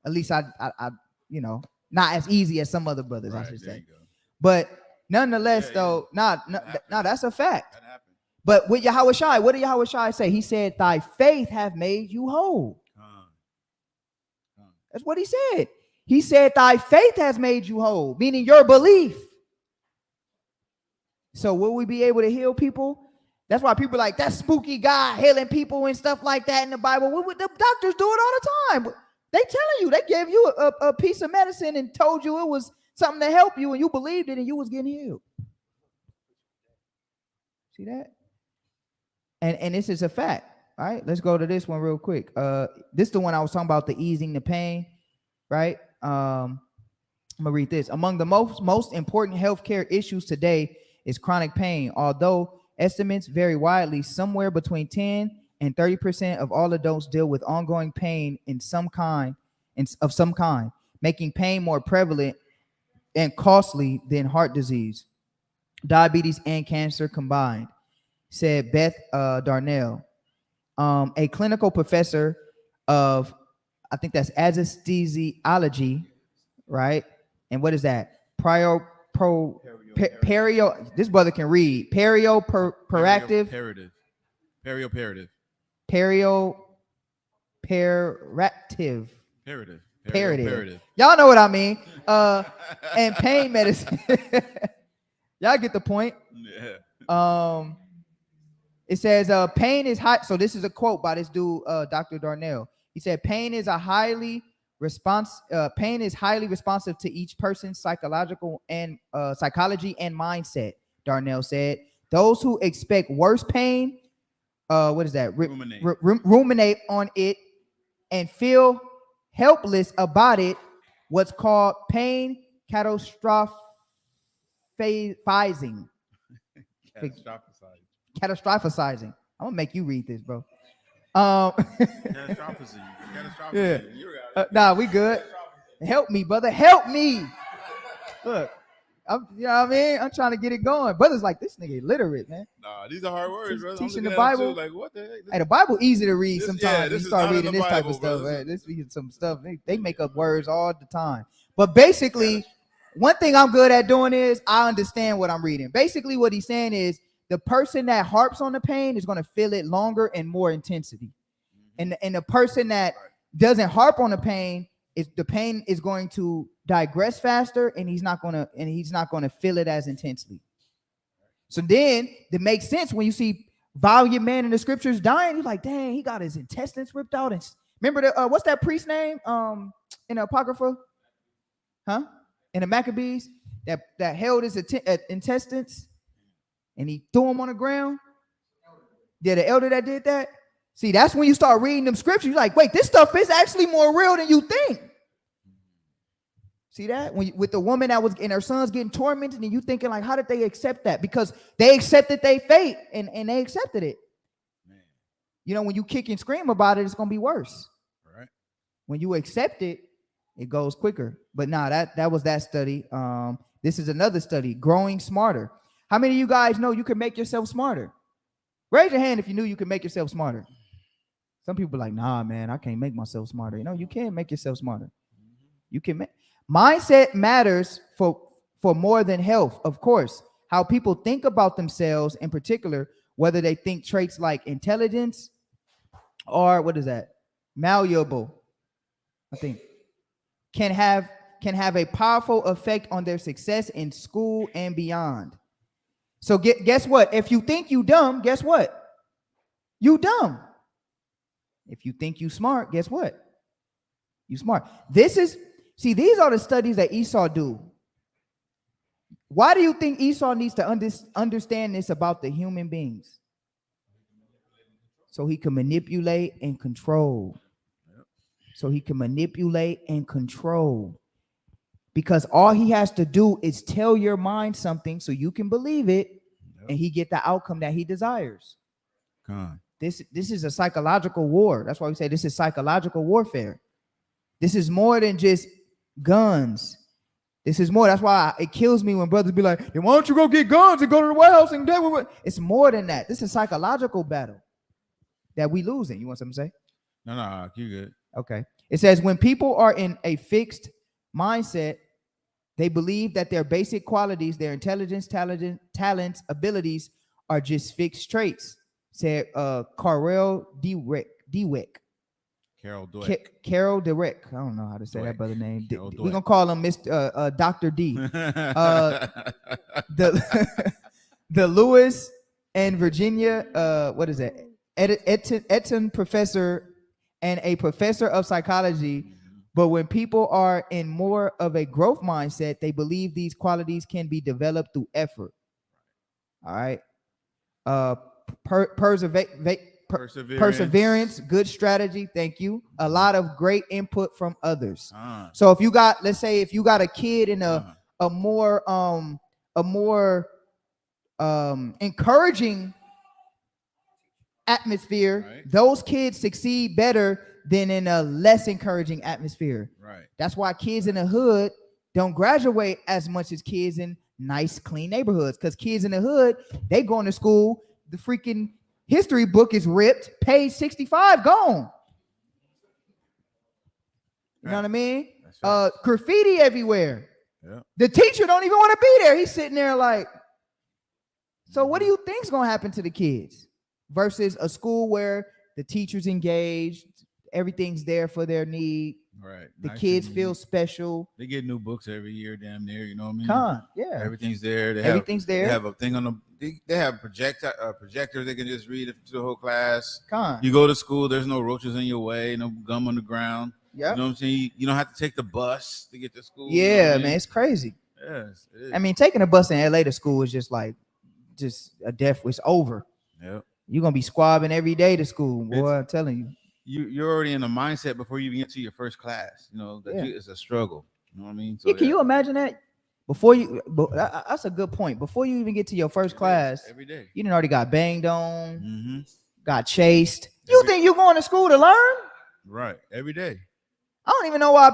at least I not as easy as some other brothers, I should say. But nonetheless, that's a fact. But with Yahweh Shai, what did Yahweh Shai say? He said, thy faith have made you whole. That's what he said. He said, thy faith has made you whole, meaning your belief. So will we be able to heal people? That's why people are like, that spooky guy healing people and stuff like that in the Bible. The doctors do it all the time. They telling you, they gave you a piece of medicine and told you it was something to help you, and you believed it and you was getting healed. See that? And this is a fact. All right, let's go to this one real quick. This is the one I was talking about, the easing the pain, right? I'm gonna read this. Among the most important healthcare issues today is chronic pain. Although estimates vary widely, somewhere between 10 and 30% of all adults deal with ongoing pain of some kind, making pain more prevalent and costly than heart disease, diabetes, and cancer combined, said Beth Darnell, a clinical professor of, I think that's anesthesiology, right? And what is that? This brother can read. Perioperative. Y'all know what I mean. And pain medicine. Y'all get the point. Yeah. It says pain is high. So this is a quote by this dude, Dr. Darnell. He said, pain is highly responsive to each person's psychology and mindset. Darnell said, those who expect worse pain, what is that? Ruminate on it and feel helpless about it. What's called pain catastrophizing. Catastrophizing. I'm gonna make you read this, bro. Catastrophizing. Yeah. Nah, we good. Help me, brother. Help me. Look, you know what I mean? I'm trying to get it going. Brother's like, this nigga illiterate, man. Nah, these are hard words, bro. Teaching the Bible. Like, what the heck? Hey, the Bible easy to read sometimes. This You start reading this type of Bible, stuff. Right? This is some stuff. They make up words all the time. But basically, one thing I'm good at doing is I understand what I'm reading. Basically, what he's saying is the person that harps on the pain is going to feel it longer and more intensity. And the person that doesn't harp on the pain is going to digress faster, and he's not going to feel it as intensely. So then it makes sense when you see valiant man in the scriptures dying. You're like, dang, he got his intestines ripped out. And remember the what's that priest name in the Apocrypha? In the Maccabees that held his intestines and he threw them on the ground. Yeah, the elder that did that. See, that's when you start reading them scriptures. You're like, wait, this stuff is actually more real than you think. See that? With the woman that was and her sons getting tormented, and you thinking like, how did they accept that? Because they accepted their fate and they accepted it. Man. When you kick and scream about it, it's gonna be worse. Right. When you accept it, it goes quicker. But nah, that was that study. This is another study, growing smarter. How many of you guys know you can make yourself smarter? Raise your hand if you knew you could make yourself smarter. Some people are like, nah, man, I can't make myself smarter. You can make yourself smarter. You can make mindset matters for more than health, of course. How people think about themselves, in particular, whether they think traits like intelligence or what is that? Malleable, I think, can have a powerful effect on their success in school and beyond. So guess what? If you think you dumb, guess what? You dumb. If you think you smart, guess what? You smart. These are the studies that Esau do. Why do you think Esau needs to understand this about the human beings? So he can manipulate and control. So he can manipulate and control. Because all he has to do is tell your mind something so you can believe it, and he get the outcome that he desires. This is a psychological war. That's why we say this is psychological warfare. This is more than just guns. This is more. That's why it kills me when brothers be like, "Then why don't you go get guns and go to the White House and do it?" It's more than that. This is a psychological battle that we losing. You want something to say? No, you good. Okay. It says when people are in a fixed mindset, they believe that their basic qualities, their intelligence, talents, abilities are just fixed traits. Said Carol Dweck. Carol Dweck. I don't know how to say that brother name. We're gonna call him Mr. Dr. D. The Lewis and Virginia, what is that? Eton professor and a professor of psychology. But when people are in more of a growth mindset, they believe these qualities can be developed through effort. All right. Perseverance, good strategy. Thank you. A lot of great input from others. So if you got, let's say, if you got a kid in a more encouraging atmosphere, right, those kids succeed better than in a less encouraging atmosphere. Right. That's why kids in the hood don't graduate as much as kids in nice, clean neighborhoods. Because kids in the hood, they going to school, the freaking history book is ripped, page 65 gone. You know what I mean? Graffiti everywhere. Yeah. The teacher don't even want to be there. He's sitting there like, so what do you think's gonna happen to the kids? Versus a school where the teacher's engaged, everything's there for their need. Right. The kids feel special. They get new books every year, damn near. You know what I mean? Yeah. Everything's there. Everything's there. They have a thing on the. They have projectors. They can just read it to the whole class. You go to school. There's no roaches in your way. No gum on the ground. Yeah. You know what I'm saying? You don't have to take the bus to get to school. Yeah, you know man, it's crazy. Yes. It is. I mean, taking a bus in LA to school is just a death. It's over. Yep. You're gonna be squabbing every day to school, boy. I'm telling you. You're already in a mindset before you even get to your first class. You know that it's a struggle. You know what I mean? So, can you imagine that? That's a good point. Before you even get to your first class, every day you done already got banged on, got chased. You think you're going to school to learn? Right. Every day. I don't even know why.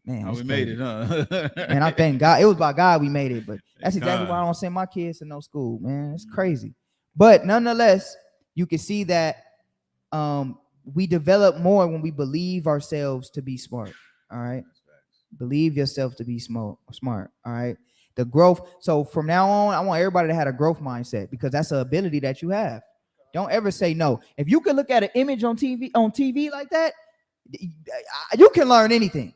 Man, we made it, huh? Man, I thank God. It was by God we made it, but that's exactly why I don't send my kids to no school, man. It's crazy. But nonetheless, you can see that we develop more when we believe ourselves to be smart. All right. Believe yourself to be smart. All right. The growth. So from now on, I want everybody to have a growth mindset because that's an ability that you have. Don't ever say no. If you can look at an image on TV like that, you can learn anything.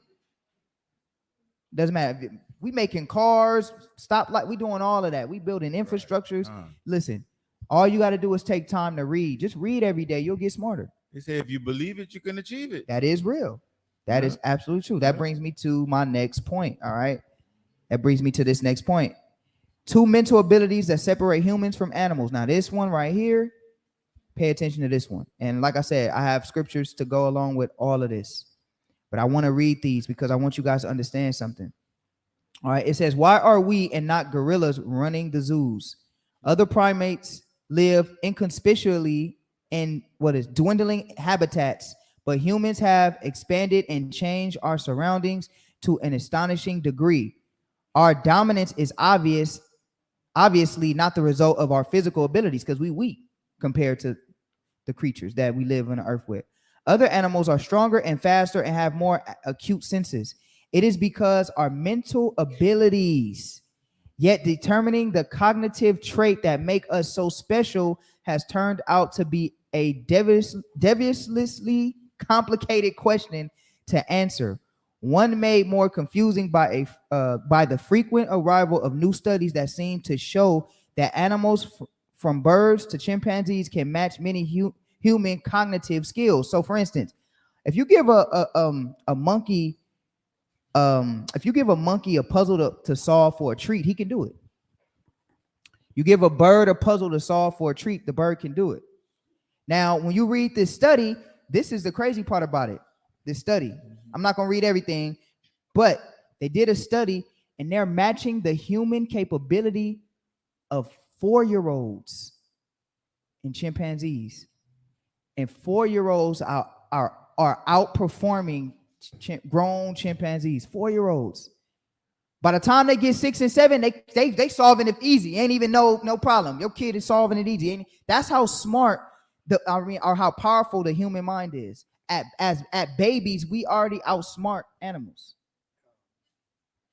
Doesn't matter. We making cars, stoplight. We doing all of that. We building infrastructures. Listen, all you got to do is take time to read. Just read every day. You'll get smarter. They say if you believe it, you can achieve it. That is real. That is absolutely true. That brings me to my next point. All right. That brings me to this next point. 2 mental abilities that separate humans from animals. Now, this one right here, pay attention to this one. And like I said, I have scriptures to go along with all of this. But I want to read these because I want you guys to understand something. All right. It says, why are we and not gorillas running the zoos? Other primates live inconspicuously in dwindling habitats, but humans have expanded and changed our surroundings to an astonishing degree. Our dominance is obviously not the result of our physical abilities because we weak compared to the creatures that we live on the earth with. Other animals are stronger and faster and have more acute senses. It is because our mental abilities, yet determining the cognitive trait that make us so special, has turned out to be a deviously complicated question to answer. One made more confusing by the frequent arrival of new studies that seem to show that animals from birds to chimpanzees can match many human cognitive skills. So, for instance, if you give a monkey if you give a monkey a puzzle to solve for a treat, he can do it. You give a bird a puzzle to solve for a treat, the bird can do it. Now, when you read this study, this is the crazy part about it. This study, I'm not going to read everything, but they did a study and they're matching the human capability of 4-year-olds and chimpanzees. And 4-year-olds are outperforming grown chimpanzees. 4-year-olds. By the time they get 6 and 7, they solving it easy. Ain't even no problem. Your kid is solving it easy. That's how smart or how powerful the human mind is. At babies, we already outsmart animals.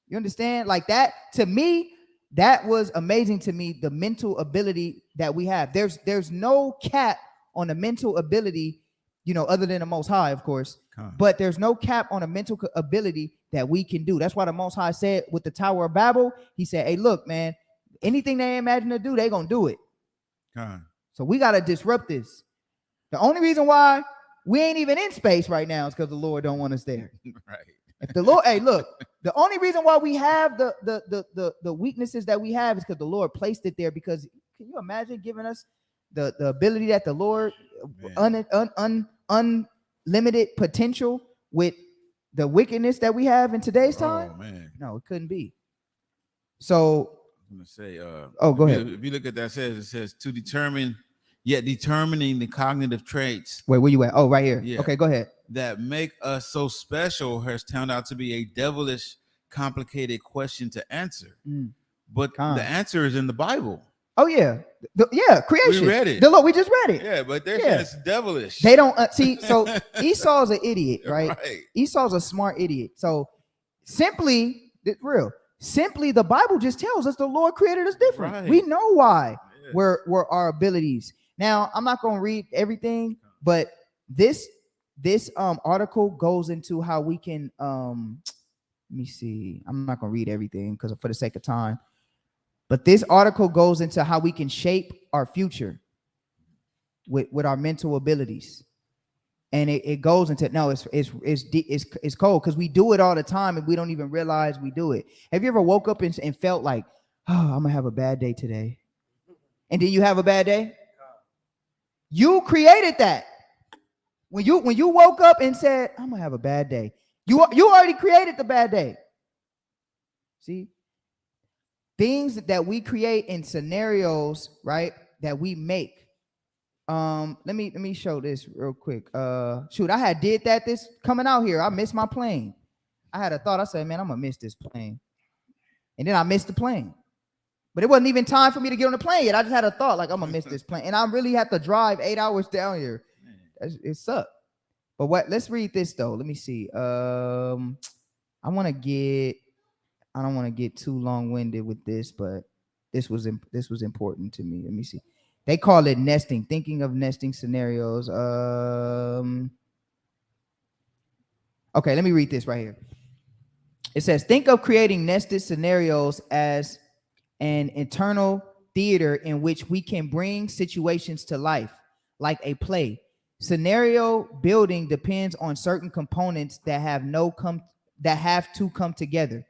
You understand? Like that, to me, that was amazing to me, the mental ability that we have. There's no cap on the mental ability, other than the Most High, of course. But there's no cap on a mental ability that we can do. That's why the Most High said with the Tower of Babel, he said, hey, look, man, anything they imagine to do, they're going to do it. So we got to disrupt this. The only reason why we ain't even in space right now is because the Lord don't want us there. Right. If the Lord, hey, look, the only reason why we have the weaknesses that we have is because the Lord placed it there. Because can you imagine giving us the ability that the Lord, unlimited potential with the wickedness that we have in today's time? Oh man, no, it couldn't be. So I'm gonna say, go ahead. If you look at that, it says to determining the cognitive traits. Wait, where you at? Oh, right here. Yeah. Okay, go ahead. That make us so special has turned out to be a devilish, complicated question to answer. But the answer is in the Bible. Oh yeah, creation. We read it. The Lord, we just read it. Yeah, but they're saying it's devilish. They don't see. So Esau's an idiot, right? Right? Esau's a smart idiot. So simply, the Bible just tells us the Lord created us different. Right. We know why. Yes. We're our abilities. Now, I'm not going to read everything, but this article goes into how we can. Let me see. I'm not going to read everything because for the sake of time. But this article goes into how we can shape our future with our mental abilities, and it goes into it's cold because we do it all the time and we don't even realize we do it. Have you ever woke up and felt like, oh, I'm gonna have a bad day today, and then you have a bad day? You created that. When you woke up and said, I'm gonna have a bad day, you already created the bad day. See? Things that we create in scenarios, right, that we make. Let me show this real quick. Shoot, I had did that this coming out here. I missed my plane. I had a thought. I said, man, I'm gonna miss this plane. And then I missed the plane. But it wasn't even time for me to get on the plane yet. I just had a thought, like, I'm gonna miss this plane. And I really have to drive 8 hours down here. It sucked. But let's read this though. Let me see. I don't want to get too long-winded with this, but this was important to me. Let me see. They call it nesting, thinking of nesting scenarios. Okay, let me read this right here. It says, think of creating nested scenarios as an internal theater in which we can bring situations to life, like a play. Scenario building depends on certain components that have to come together.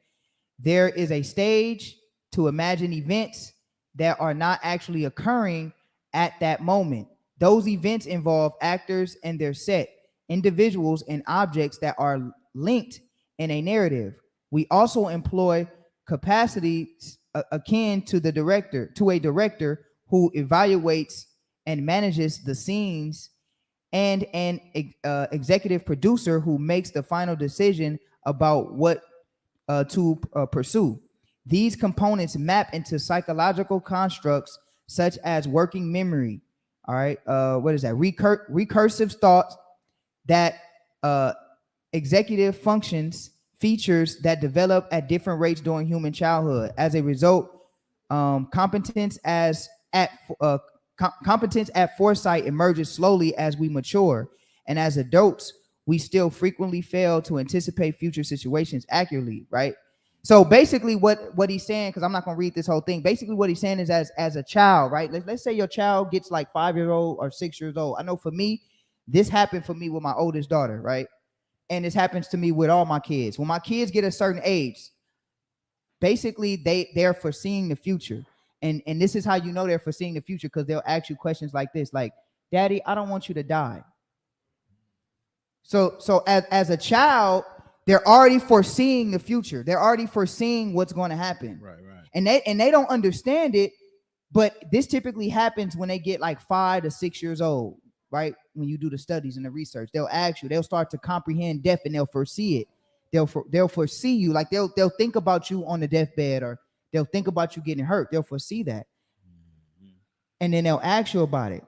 There is a stage to imagine events that are not actually occurring at that moment. Those events involve actors and their set, individuals and objects that are linked in a narrative. We also employ capacities akin to a director who evaluates and manages the scenes, and an executive producer who makes the final decision about what to pursue. These components map into psychological constructs such as working memory. All right, what is that? Recursive thoughts, that executive functions, features that develop at different rates during human childhood. As a result, competence at foresight emerges slowly as we mature, and as adults, we still frequently fail to anticipate future situations accurately, right? So basically what he's saying, because I'm not going to read this whole thing, basically what he's saying is as a child, right? Let's say your child gets like 5 years old or 6 years old. I know for me, this happened for me with my oldest daughter, right? and this happens to me with all my kids. When my kids get a certain age, basically they're foreseeing the future. And this is how you know they're foreseeing the future, because they'll ask you questions like this, like, Daddy, I don't want you to die. So as a child, they're already foreseeing the future. They're already foreseeing what's going to happen. Right. And they don't understand it, but this typically happens when they get like 5 to 6 years old, right? When you do the studies and the research, they'll ask you, they'll start to comprehend death, and they'll foresee it. They'll foresee you, like they'll think about you on the deathbed, or they'll think about you getting hurt. They'll foresee that, and then they'll ask you about it.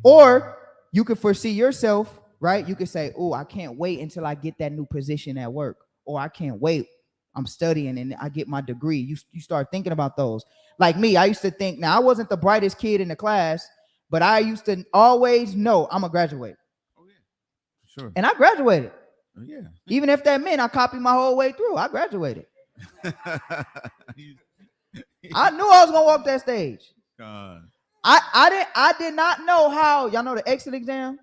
Or you could foresee yourself, right? You could say, "Oh, I can't wait until I get that new position at work," or "I can't wait. I'm studying and I get my degree." You start thinking about those. Like me, I used to think. Now, I wasn't the brightest kid in the class, but I used to always know I'm gonna graduate. Oh yeah, sure. And I graduated. Oh, yeah. Even if that meant I copied my whole way through, I graduated. I knew I was gonna walk that stage. God. I did not know how. Y'all know the exit exam?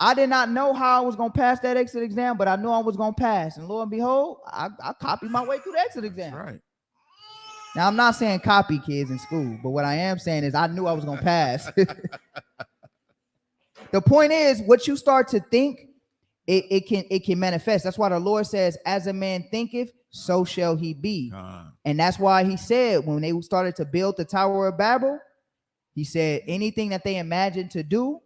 I did not know how I was gonna pass that exit exam, but I knew I was gonna pass. And lo and behold, I copied my way through the exit exam. That's right. Now, I'm not saying copy kids in school, but what I am saying is I knew I was gonna pass. The point is, what you start to think, it can manifest. That's why the Lord says, "As a man thinketh, so shall he be." And that's why he said, when they started to build the Tower of Babel, he said anything that they imagine to do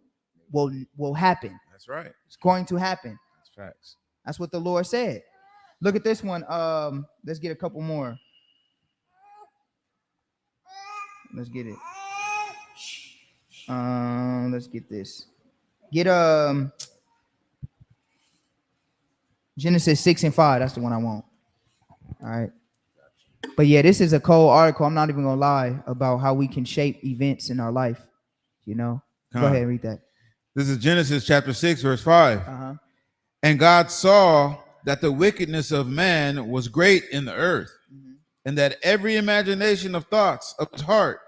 will happen. That's right. It's going to happen. That's facts. That's what the Lord said. Look at this one. Let's get a couple more. Let's get it. Let's get this. Get Genesis 6:5. That's the one I want. All right. But yeah, this is a cold article. I'm not even gonna lie about how we can shape events in our life. You know. Go ahead and read that. This is Genesis chapter 6, verse 5. Uh-huh. And God saw that the wickedness of man was great in the earth, and that every imagination of thoughts of his heart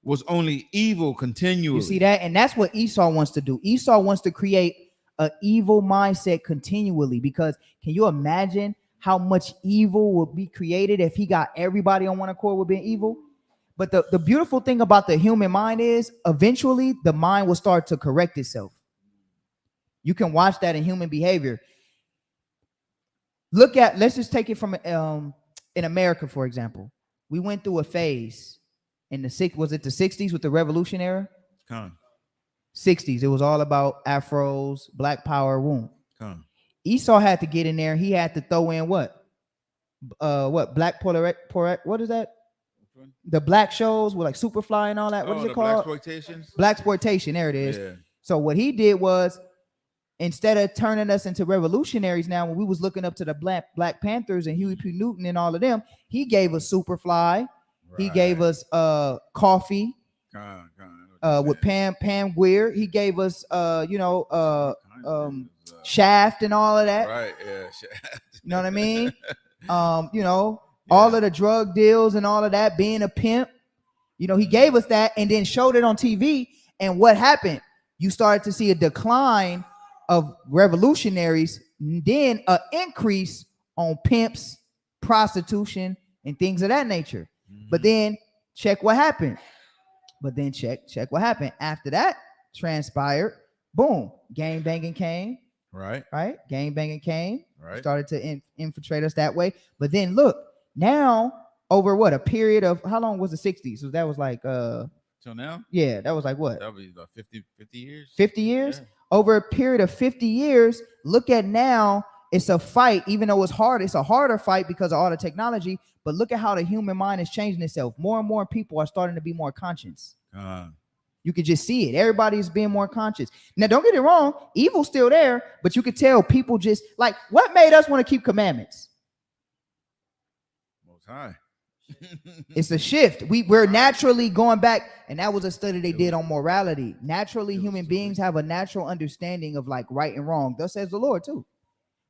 was only evil continually. You see that? And that's what Esau wants to do. Esau wants to create an evil mindset continually, because can you imagine how much evil would be created if he got everybody on one accord with being evil? But the beautiful thing about the human mind is eventually the mind will start to correct itself. You can watch that in human behavior. Let's just take it from in America, for example. We went through a phase in the 60s with the Revolution era? 60s. It was all about afros, black power, boom. Esau had to get in there. He had to throw in what? Black what is that? The black shows with like Superfly and all that. What is it called? Blaxploitation. There it is. Yeah. So what he did was, instead of turning us into revolutionaries, now when we was looking up to the Black Panthers and Huey P. Newton and all of them, he gave us Superfly. Right. He gave us Coffee with Pam Grier. He gave us Shaft and all of that. Right. Yeah. Shaft. You know what I mean? All of the drug deals and all of that, being a pimp. You know, he gave us that and then showed it on TV. And what happened? You started to see a decline of revolutionaries, then an increase on pimps, prostitution, and things of that nature. But then check what happened. Check what happened. After that transpired, boom, gang banging came. Right. Gang banging came. Right. Started to infiltrate us that way. But then look, now over what, a period of, how long was the 60s? So that was like till now? Yeah, that was like what? That would be about 50 years. 50 years? Yeah. Over a period of 50 years, look at now, it's a fight. Even though it's hard, it's a harder fight because of all the technology. But look at how the human mind is changing itself. More and more people are starting to be more conscious. You could just see it. Everybody's being more conscious. Now, don't get it wrong. Evil's still there, but you could tell people just like, what made us want to keep commandments? Most High. It's a shift. We're naturally going back, and that was a study they did on morality. Naturally, human beings have a natural understanding of like right and wrong. Thus says the Lord too.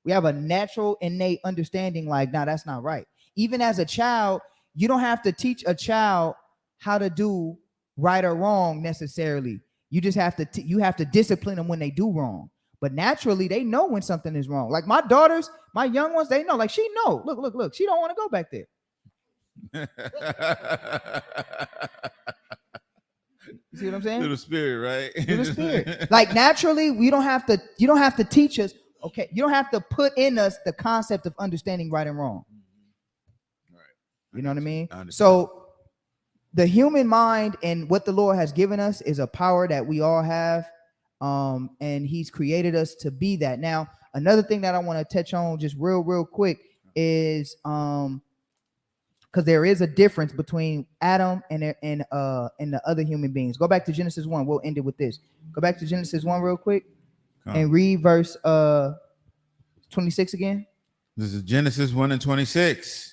We have a natural, innate understanding like, nah, that's not right. Even as a child, you don't have to teach a child how to do right or wrong necessarily. You just have to you have to discipline them when they do wrong. But naturally, they know when something is wrong. Like my daughters, my young ones, they know. Like she know. Look. She don't want to go back there. You see what I'm saying? Through the spirit, right? Through the spirit. Like naturally, you don't have to teach us. Okay, you don't have to put in us the concept of understanding right and wrong. Right. You know what I mean? I understand. So the human mind and what the Lord has given us is a power that we all have. And he's created us to be that. Now, another thing that I want to touch on just real quick is because there is a difference between Adam and the other human beings. Go back to Genesis 1. We'll end it with this. Go back to Genesis 1 real quick and read verse 26 again. This is Genesis 1:26.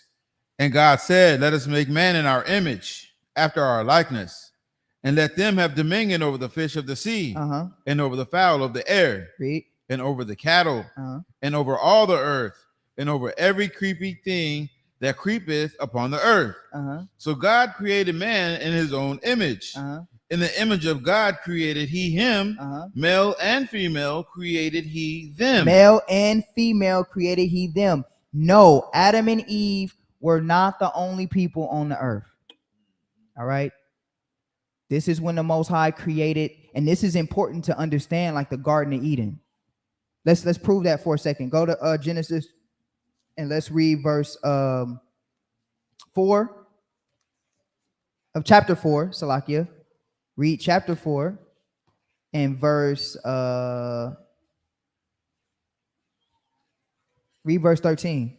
And God said, let us make man in our image, after our likeness, and let them have dominion over the fish of the sea, and over the fowl of the air, Read. and over the cattle, and over all the earth, and over every creepy thing that creepeth upon the earth. So God created man in his own image. In the image of God created he him, male and female created he them. Male and female created he them. No, Adam and Eve were not the only people on the earth. All right. This is when the Most High created, and this is important to understand, like the Garden of Eden. Let's prove that for a second. Go to Genesis and let's read verse 4 of chapter 4, Salakia. Read chapter 4 and verse read verse 13.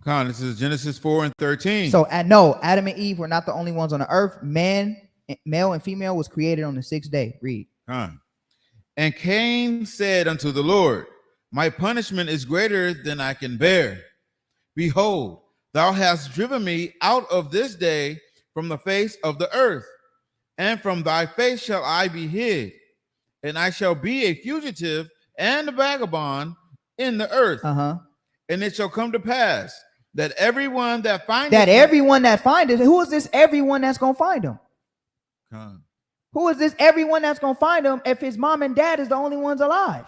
Con, this is Genesis 4:13. So no, Adam and Eve were not the only ones on the earth. Male and female was created on the 6th day. Read. Con. And Cain said unto the Lord, my punishment is greater than I can bear. Behold, thou hast driven me out of this day from the face of the earth, and from thy face shall I be hid, and I shall be a fugitive and a vagabond in the earth. And it shall come to pass that everyone that findeth who is this everyone that's gonna find him? Who is this everyone that's gonna find him if his mom and dad is the only ones alive?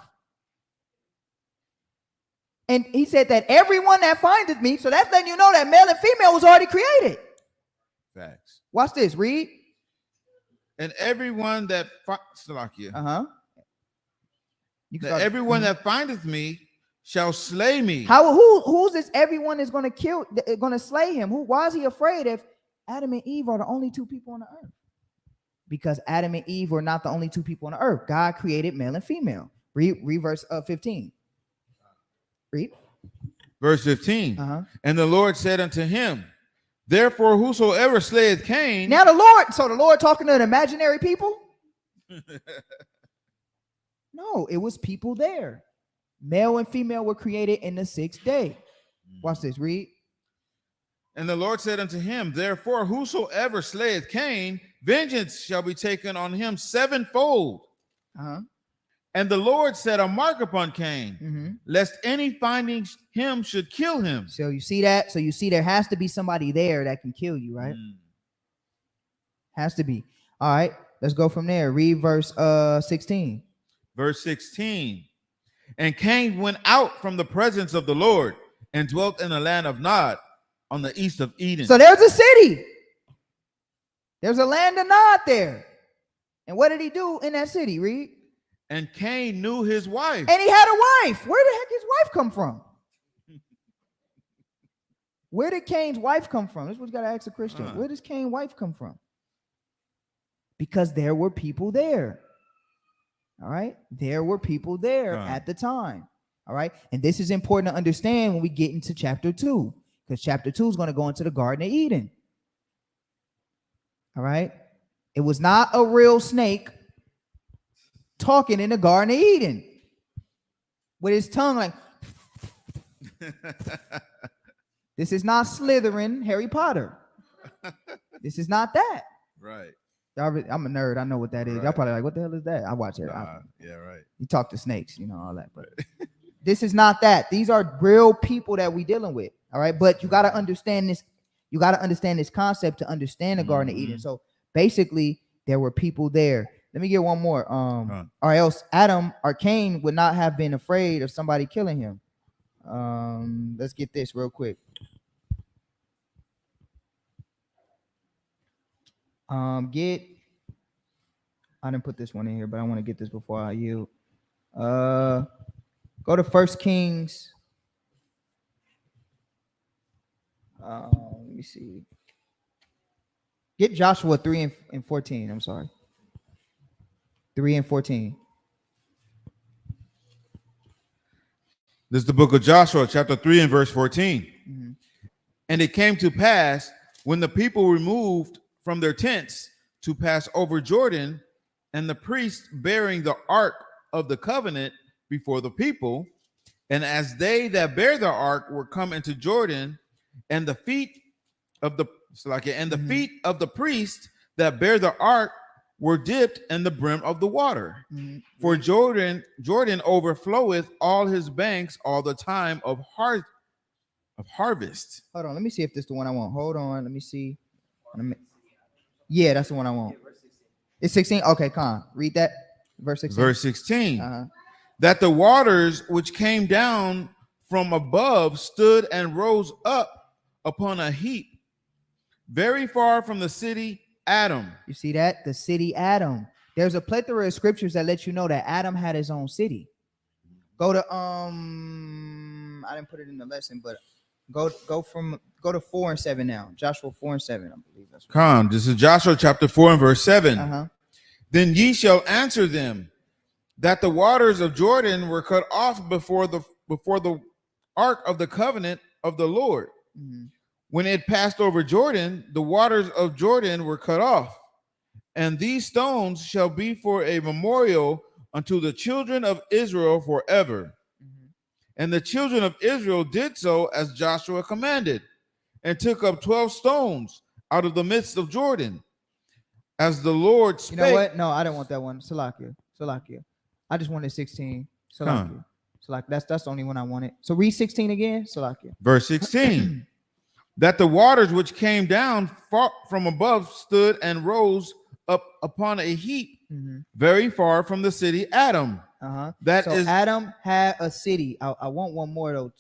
And he said that everyone that findeth me, so that's letting you know that male and female was already created. Facts. Watch this, read. And everyone that everyone that findeth me shall slay me. Who's this everyone is going to slay him? Why is he afraid if Adam and Eve are the only two people on the earth? Because Adam and Eve were not the only two people on the earth. God created male and female. Read verse 15. Read. Verse 15. And the Lord said unto him, therefore whosoever slayeth Cain. Now the Lord talking to an imaginary people? No, it was people there. Male and female were created in the 6th day. Watch this, read. And the Lord said unto him, therefore whosoever slayeth Cain, vengeance shall be taken on him sevenfold. And the Lord set a mark upon Cain, lest any finding him should kill him. So you see that? So you see there has to be somebody there that can kill you, right? Has to be. All right, let's go from there. Read verse 16. Verse 16. And Cain went out from the presence of the Lord and dwelt in the land of Nod on the east of Eden. So there's a city. There's a land of Nod there. And what did he do in that city? Read. And Cain knew his wife. And he had a wife. Where the heck his wife come from? Where did Cain's wife come from? This is what you got to ask a Christian. Where does Cain's wife come from? Because there were people there. All right. There were people there at the time. All right. And this is important to understand when we get into chapter 2, because chapter 2 is going to go into the Garden of Eden. All right. It was not a real snake talking in the Garden of Eden with his tongue like. This is not Slytherin, Harry Potter. This is not that. Right. I'm a nerd. I know what that is. Right. Y'all probably like, what the hell is that? I watch it. Yeah, right. You talk to snakes, all that. But this is not that. These are real people that we dealing with. All right. But you got to understand this. You got to understand this concept to understand the Garden of Eden. So basically, there were people there. Let me get one more. Huh. Or else Adam or Cain would not have been afraid of somebody killing him. Let's get this real quick. I didn't put this one in here, but I want to get this before I yield. Go to First Kings. Let me see. Get Joshua 3 and 14. I'm sorry. 3 and 14. This is the book of Joshua, chapter 3 and verse 14. Mhm. And it came to pass when the people removed from their tents to pass over Jordan, and the priests bearing the ark of the covenant before the people, and as they that bear the ark were come into Jordan, and the feet of the feet of the priest that bear the ark were dipped in the brim of the water. Mhm. For Jordan overfloweth all his banks all the time of harvest. Hold on. Let me see if this is the one I want. Hold on. Let me see. Yeah, that's the one I want. It's 16. Okay, Con. Read that. Verse 16. Verse 16. Uh-huh. That the waters which came down from above stood and rose up upon a heap very far from the city Adam. You see that? The city Adam. There's a plethora of scriptures that let you know that Adam had his own city. Go to I didn't put it in the lesson, but go to 4 and 7 now. Joshua 4 and 7, I believe that's right. Come, this is Joshua chapter 4 and verse 7. Uh-huh. Then ye shall answer them that the waters of Jordan were cut off before the ark of the covenant of the Lord. Mhm. When it passed over Jordan, the waters of Jordan were cut off. And these stones shall be for a memorial unto the children of Israel forever. Mhm. And the children of Israel did so as Joshua commanded, and took up 12 stones out of the midst of Jordan, as the Lord spake. You know what? No, I don't want that one. Salakia. I just wanted 16. Salakia. Salakia. That's the only one I wanted. So read 16 again. Salakia. Verse 16. That the waters which came down far from above stood and rose up upon a heap very far from the city Adam. Uh-huh. That so is Adam had a city. I want one more though.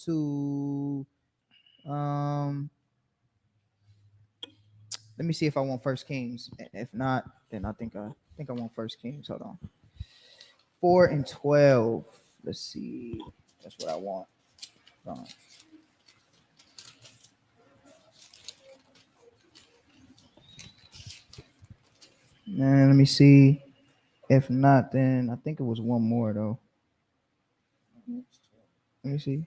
Let me see if I want First Kings. If not, then I think I want First Kings. Hold on. 4 and 12. Let's see. That's what I want. Hold on. And let me see. If not, then I think it was one more though. Let me see.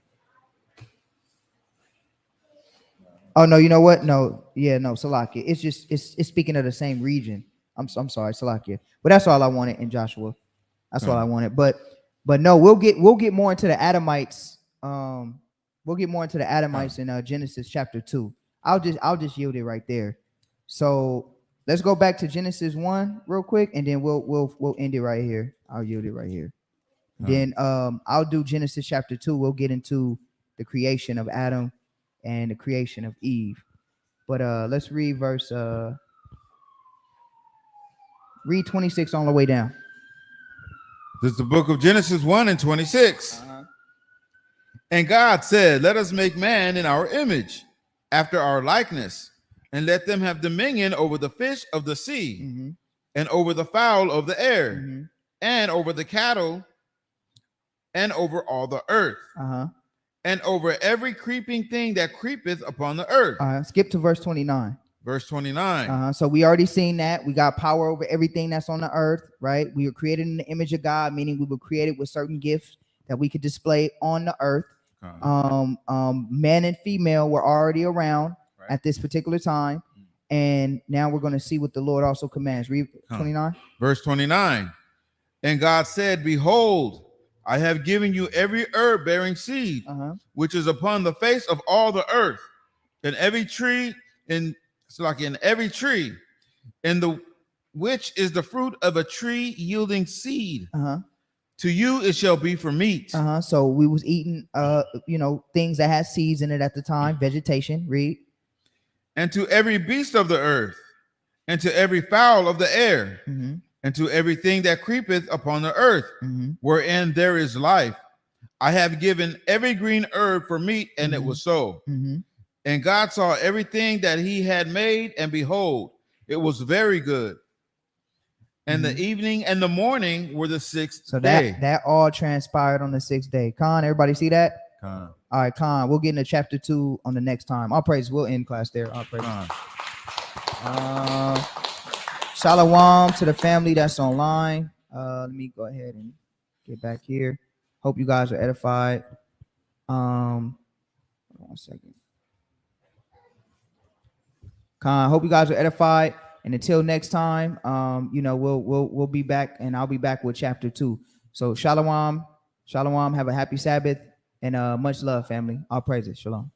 Oh no, you know what? No, Salakia. It's just it's speaking of the same region. I'm sorry, Salakia. But that's all I wanted in Joshua. That's all I wanted. But no, we'll get more into the Adamites. We'll get more into the Adamites in Genesis chapter 2. I'll just yield it right there. So let's go back to Genesis 1 real quick, and then we'll end it right here. I'll yield it right here. Then I'll do Genesis chapter 2. We'll get into the creation of Adam and the creation of Eve. But let's read read 26 on the way down. This is the book of Genesis 1 and 26. And God said, let us make man in our image, after our likeness, and let them have dominion over the fish of the sea, and over the fowl of the air, and over the cattle, and over all the earth, and over every creeping thing that creepeth upon the earth. Skip to verse 29. Verse 29. So we already seen that. We got power over everything that's on the earth, right? We were created in the image of God, meaning we were created with certain gifts that we could display on the earth. Man and female were already around at this particular time. And now we're going to see what the Lord also commands. Read 29. Verse 29. And God said, behold, I have given you every herb bearing seed, which is upon the face of all the earth, and every tree in every tree, in the which is the fruit of a tree yielding seed. To you it shall be for meat. So we was eating things that had seeds in it at the time, vegetation. Read. And to every beast of the earth, and to every fowl of the air, and to everything that creepeth upon the earth, Mhm. wherein there is life. I have given every green herb for meat, and it was so. Mhm. And God saw everything that he had made, and behold, it was very good. And the evening and the morning were the sixth So day. that all transpired on the 6th day. Khan, everybody see that? Con, All right, Khan. We'll get into chapter 2 on the next time. All praise. We'll end class there. All praise. con. Shalom to the family that's online. Let me go ahead and get back here. Hope you guys are edified. Hold on 1 second. Khan, hope you guys are edified. And until next time, we'll be back, and I'll be back with chapter 2. So shalom, have a happy Sabbath, and much love, family. All praises. Shalom.